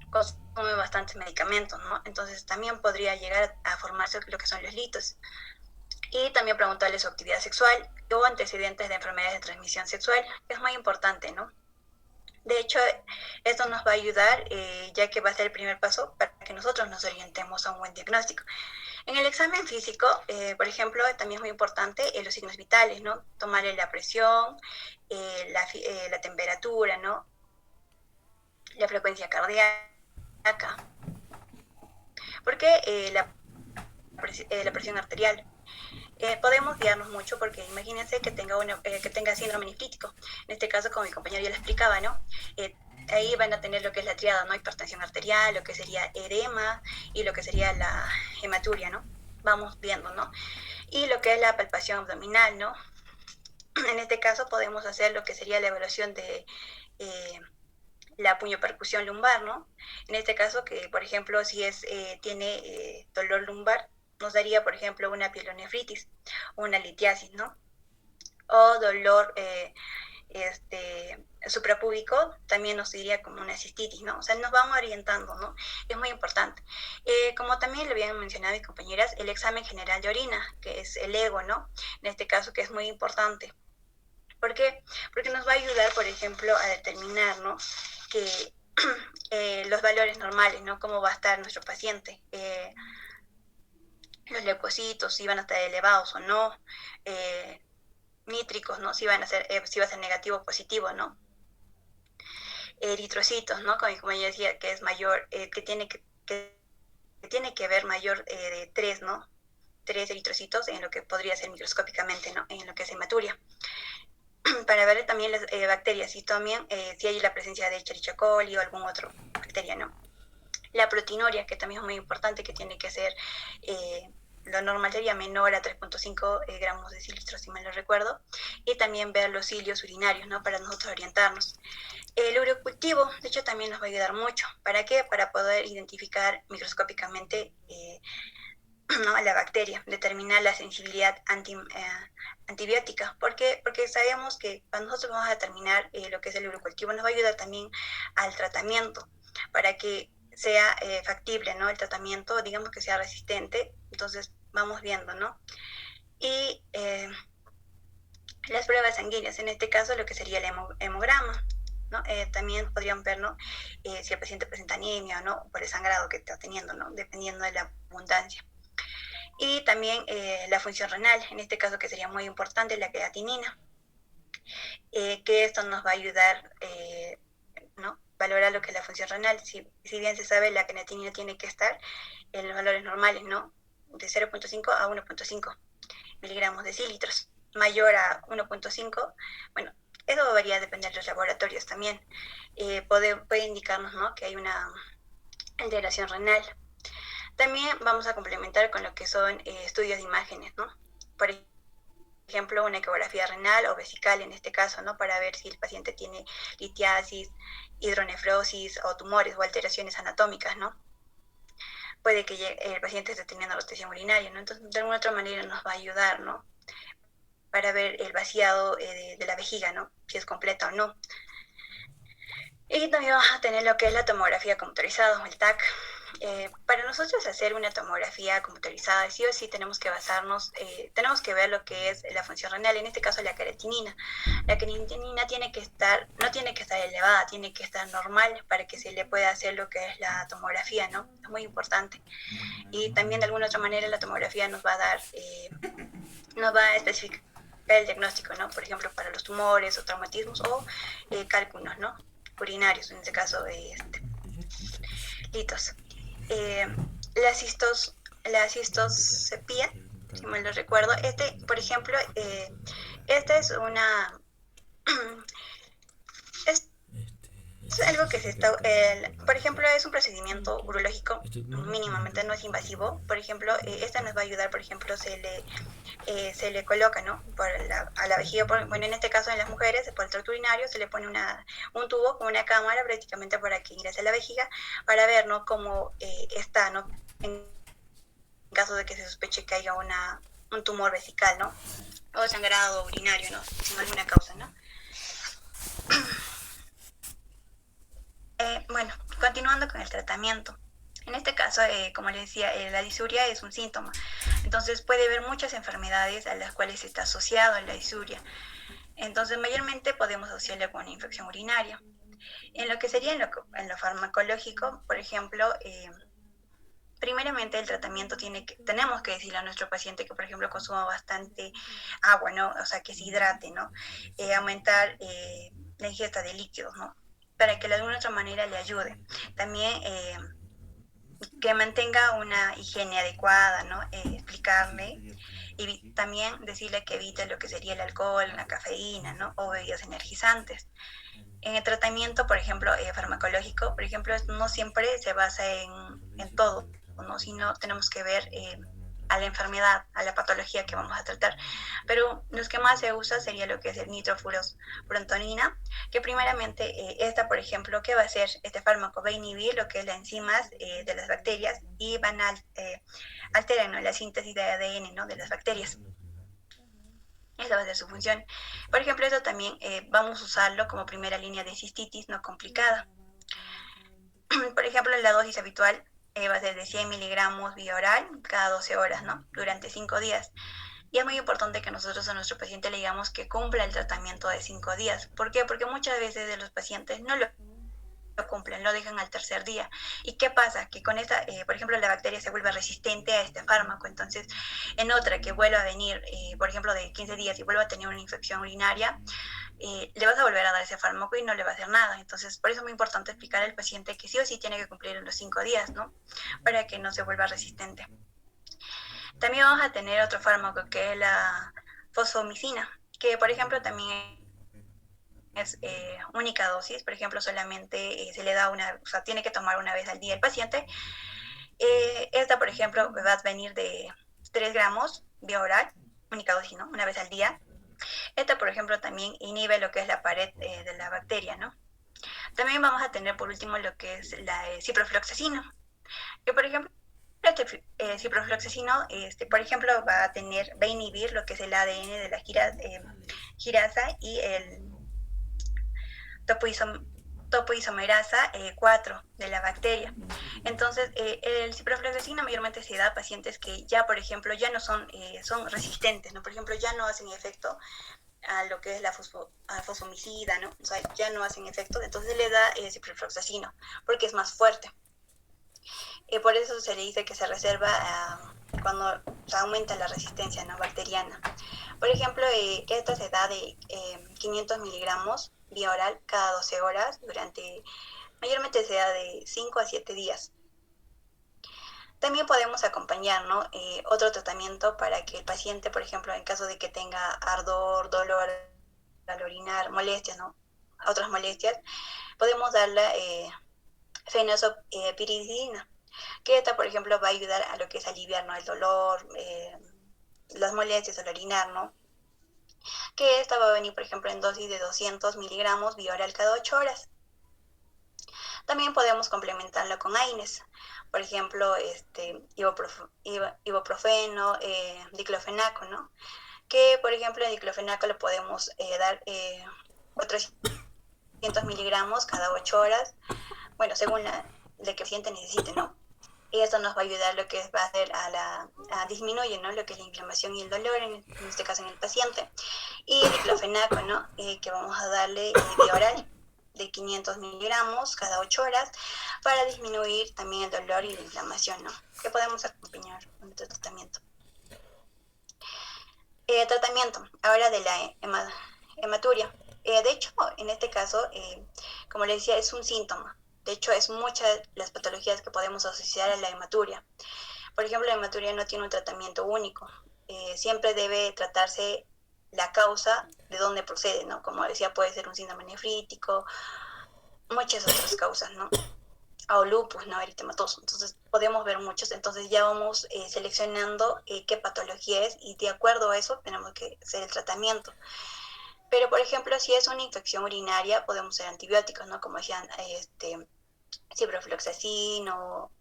consume bastantes medicamentos, ¿no? Entonces también podría llegar a formarse lo que son los litos. Y también preguntarle su actividad sexual o antecedentes de enfermedades de transmisión sexual, que es muy importante, ¿no? De hecho, esto nos va a ayudar, ya que va a ser el primer paso para que nosotros nos orientemos a un buen diagnóstico. En el examen físico, por ejemplo, también es muy importante los signos vitales, ¿no? Tomarle la presión, la temperatura, ¿no? La frecuencia cardíaca. Porque la presión arterial. Podemos guiarnos mucho porque imagínense que tenga síndrome nefrítico. En este caso, como mi compañero ya le explicaba, ¿no? Ahí van a tener lo que es la triada, ¿no? Hipertensión arterial, lo que sería edema y lo que sería la hematuria, ¿no? Vamos viendo, ¿no? Y lo que es la palpación abdominal, ¿no? En este caso podemos hacer lo que sería la evaluación de la puñopercusión lumbar, ¿no? En este caso, que por ejemplo, si tiene dolor lumbar, nos daría, por ejemplo, una pielonefritis, una litiasis, ¿no? O dolor suprapúbico, también nos diría como una cistitis, ¿no? O sea, nos vamos orientando, ¿no? Es muy importante. Como también le habían mencionado mis compañeras, el examen general de orina, que es el EGO, ¿no? En este caso, que es muy importante. ¿Por qué? Porque nos va a ayudar, por ejemplo, a determinar, ¿no? Que los valores normales, ¿no? Cómo va a estar nuestro paciente. Los leucocitos, si van a estar elevados o no. Nítricos, ¿no? Si va a ser negativo o positivo, ¿no? Eritrocitos, ¿no? Como yo decía, que es mayor, que tiene que ver mayor de 3, ¿no? 3 eritrocitos en lo que podría ser microscópicamente, ¿no? En lo que es hematuria. Para ver también las bacterias y también si hay la presencia de Escherichia coli o algún otro bacteria, ¿no? La proteinuria, que también es muy importante, que tiene que ser, lo normal sería menor a 3.5 gramos de cilistro, si mal no recuerdo, y también ver los cilios urinarios, ¿no? Para nosotros orientarnos. El urocultivo, de hecho, también nos va a ayudar mucho. ¿Para qué? Para poder identificar microscópicamente ¿no? la bacteria, determinar la sensibilidad antibiótica. ¿Por qué? Porque sabemos que cuando nosotros vamos a determinar lo que es el urocultivo, nos va a ayudar también al tratamiento, para que sea factible, ¿no? El tratamiento, digamos que sea resistente, entonces vamos viendo, ¿no? Y las pruebas sanguíneas, en este caso lo que sería el hemograma, ¿no? También podrían ver, ¿no? Si el paciente presenta anemia o no, por el sangrado que está teniendo, ¿no? Dependiendo de la abundancia. Y también la función renal, en este caso que sería muy importante, la creatinina, que esto nos va a ayudar, ¿no? Valorar lo que es la función renal. Si bien se sabe, la creatinina tiene que estar en los valores normales, ¿no? De 0.5 a 1.5 miligramos de cilitros. Mayor a 1.5, bueno, eso varía, depende de los laboratorios también. Puede indicarnos, ¿no? Que hay una alteración renal. También vamos a complementar con lo que son estudios de imágenes, ¿no? Por ejemplo, una ecografía renal o vesical en este caso, ¿no? Para ver si el paciente tiene litiasis, hidronefrosis o tumores o alteraciones anatómicas, ¿no? Puede que el paciente esté teniendo retención urinaria, ¿no? Entonces, de alguna otra manera nos va a ayudar, ¿no? Para ver el vaciado de la vejiga, ¿no? Si es completa o no. Y también vamos a tener lo que es la tomografía computarizada o el TAC. Para nosotros hacer una tomografía computarizada, sí o sí tenemos que basarnos, tenemos que ver lo que es la función renal, en este caso la creatinina. La creatinina no tiene que estar elevada, tiene que estar normal para que se le pueda hacer lo que es la tomografía, ¿no? Es muy importante. Y también de alguna otra manera la tomografía nos va a dar, nos va a especificar el diagnóstico, ¿no? Por ejemplo, para los tumores o traumatismos o cálculos, ¿no? Urinarios, en este caso litos. La cistosepía, si mal no recuerdo, por ejemplo, esta es una es algo que por ejemplo, es un procedimiento urológico mínimamente, no es invasivo. Por ejemplo, esta nos va a ayudar, por ejemplo, se le coloca, ¿no? A la vejiga, bueno, en este caso en las mujeres, por el tracto urinario, se le pone un tubo con una cámara prácticamente para que ingrese a la vejiga, para ver, ¿no? Cómo está, ¿no? En caso de que se sospeche que haya un tumor vesical, ¿no? O sangrado urinario, ¿no? Sin alguna causa, ¿no? Bueno, continuando con el tratamiento. En este caso, como les decía, la disuria es un síntoma. Entonces, Entonces puede haber muchas enfermedades a las cuales está asociado la disuria. Entonces mayormente podemos asociarla con una infección urinaria. En lo que sería en lo farmacológico, por ejemplo, primeramente el tratamiento tenemos que decirle a nuestro paciente que, por ejemplo, consuma bastante agua, ¿no? O sea, que se hidrate, ¿no? Aumentar la ingesta de líquidos, ¿no? Para que de alguna otra manera le ayude. También que mantenga una higiene adecuada, ¿no? Explicarle y también decirle que evite lo que sería el alcohol, la cafeína, ¿no? O bebidas energizantes. En el tratamiento, por ejemplo, farmacológico, por ejemplo, no siempre se basa en todo, ¿no? Sino tenemos que ver a la enfermedad, a la patología que vamos a tratar. Pero los que más se usa sería lo que es el nitrofurantoína, que primeramente esta, por ejemplo, ¿qué va a hacer? Este fármaco va a inhibir lo que es las enzimas de las bacterias y van a alterar, ¿no?, la síntesis de ADN, ¿no?, de las bacterias. Esa va a ser su función. Por ejemplo, esto también vamos a usarlo como primera línea de cistitis no complicada. Por ejemplo, la dosis habitual va a ser de 100 miligramos vía oral cada 12 horas, ¿no? Durante 5 días. Y es muy importante que nosotros a nuestro paciente le digamos que cumpla el tratamiento de 5 días. ¿Por qué? Porque muchas veces de los pacientes no lo cumplen, lo dejan al tercer día. ¿Y qué pasa? Que con esta, por ejemplo, la bacteria se vuelve resistente a este fármaco. Entonces, en otra que vuelva a venir, por ejemplo, de 15 días y vuelva a tener una infección urinaria, le vas a volver a dar ese fármaco y no le va a hacer nada. Entonces, por eso es muy importante explicar al paciente que sí o sí tiene que cumplir en los 5 días, ¿no? Para que no se vuelva resistente. También vamos a tener otro fármaco que es la fosfomicina, que por ejemplo también es única dosis. Por ejemplo, solamente se le da tiene que tomar una vez al día el paciente. Esta, por ejemplo, va a venir de 3 gramos vía oral, única dosis, ¿no? Una vez al día. Esta, por ejemplo, también inhibe lo que es la pared de la bacteria, ¿no? También vamos a tener, por último, lo que es la ciprofloxacino, que, por ejemplo, ciprofloxacino, por ejemplo, va a inhibir lo que es el ADN de la girasa y el topoisomerasa 4 de la bacteria. Entonces, el ciprofloxacino mayormente se da a pacientes que ya, por ejemplo, ya no son resistentes, ¿no? Por ejemplo, ya no hacen efecto a lo que es la fosfomicida, ¿no? O sea, ya no hacen efecto, entonces le da ciprofloxacino, porque es más fuerte. Por eso se le dice que se reserva cuando aumenta la resistencia, ¿no?, bacteriana. Por ejemplo, esta se da de 500 miligramos vía oral cada 12 horas, mayormente se da de 5 a 7 días. También podemos acompañar, ¿no?, otro tratamiento para que el paciente, por ejemplo, en caso de que tenga ardor, dolor al orinar, molestias, ¿no?, otras molestias, podemos darle fenoxapiridina, que esta, por ejemplo, va a ayudar a lo que es aliviar, ¿no?, el dolor, las molestias al orinar, ¿no? Que esta va a venir, por ejemplo, en dosis de 200 miligramos vía oral cada 8 horas. También podemos complementarlo con AINES, por ejemplo, ibuprofeno, diclofenaco, ¿no? Que, por ejemplo, el diclofenaco le podemos dar 400 miligramos cada 8 horas, bueno, según lo que el paciente necesite, ¿no? Y esto nos va a ayudar lo que va a hacer a disminuir, ¿no?, lo que es la inflamación y el dolor, en este caso en el paciente. Y el diclofenaco, ¿no?, que vamos a darle vía oral de 500 miligramos cada 8 horas para disminuir también el dolor y la inflamación, ¿no?, que podemos acompañar con este tratamiento. Tratamiento ahora de la hematuria. De hecho, en este caso, como les decía, es un síntoma. De hecho, es muchas las patologías que podemos asociar a la hematuria. Por ejemplo, la hematuria no tiene un tratamiento único. Siempre debe tratarse la causa de dónde procede, ¿no? Como decía, puede ser un síndrome nefrítico, muchas otras causas, ¿no? O lupus, ¿no?, eritematoso. Entonces, podemos ver muchos. Entonces, ya vamos seleccionando qué patología es y de acuerdo a eso tenemos que hacer el tratamiento. Pero, por ejemplo, si es una infección urinaria, podemos usar antibióticos, ¿no?, como decían, ciprofloxacino,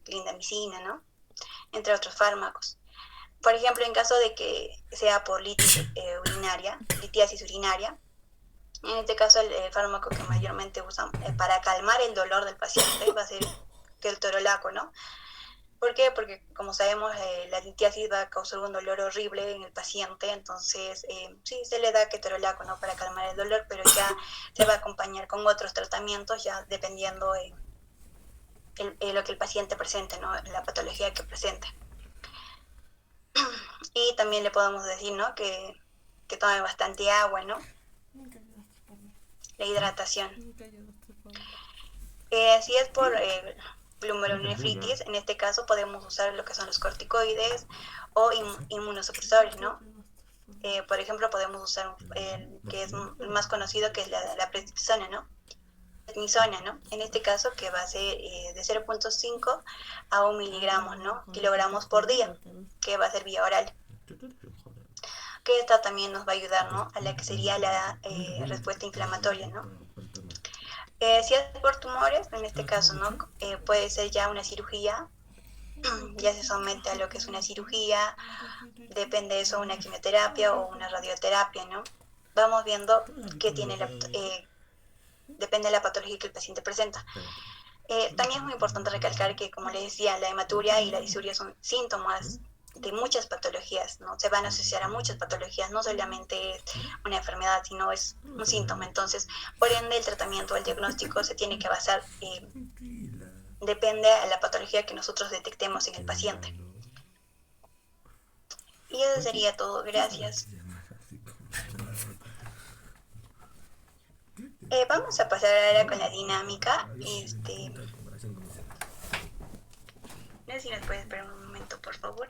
clindamicina, ¿no?, entre otros fármacos. Por ejemplo, en caso de que sea por litiasis urinaria, en este caso el fármaco que mayormente usan para calmar el dolor del paciente va a ser ketorolaco, ¿no? ¿Por qué? Porque como sabemos la litiasis va a causar un dolor horrible en el paciente, entonces sí se le da ketorolaco, ¿no? Para calmar el dolor, pero ya se va a acompañar con otros tratamientos ya dependiendo lo que el paciente presente, ¿no? La patología que presente. Y también le podemos decir, ¿no? Que tome bastante agua, ¿no? La hidratación. Si es por glomerulonefritis, en este caso podemos usar lo que son los corticoides o inmunosupresores, ¿no? Por ejemplo, podemos usar el que es más conocido, que es la prednisona, ¿no? Prednisona, ¿no? En este caso, que va a ser de 0.5 a 1 miligramos, ¿no? Kilogramos por día, que va a ser vía oral. Que esta también nos va a ayudar, ¿no? A la que sería la respuesta inflamatoria, ¿no? Si es por tumores, en este caso, ¿no? Puede ser ya una cirugía, ya se somete a lo que es una cirugía, depende de eso, una quimioterapia o una radioterapia, ¿no? Vamos viendo qué tiene depende de la patología que el paciente presenta. También es muy importante recalcar que, como les decía, la hematuria y la disuria son síntomas de muchas patologías, ¿no? Se van a asociar a muchas patologías, no solamente una enfermedad, sino es un síntoma. Entonces, por ende, el tratamiento, el diagnóstico se tiene que basar, depende de la patología que nosotros detectemos en el paciente. Y eso sería todo, gracias. Vamos a pasar ahora con la dinámica. No sé si nos puedes esperar un momento, por favor.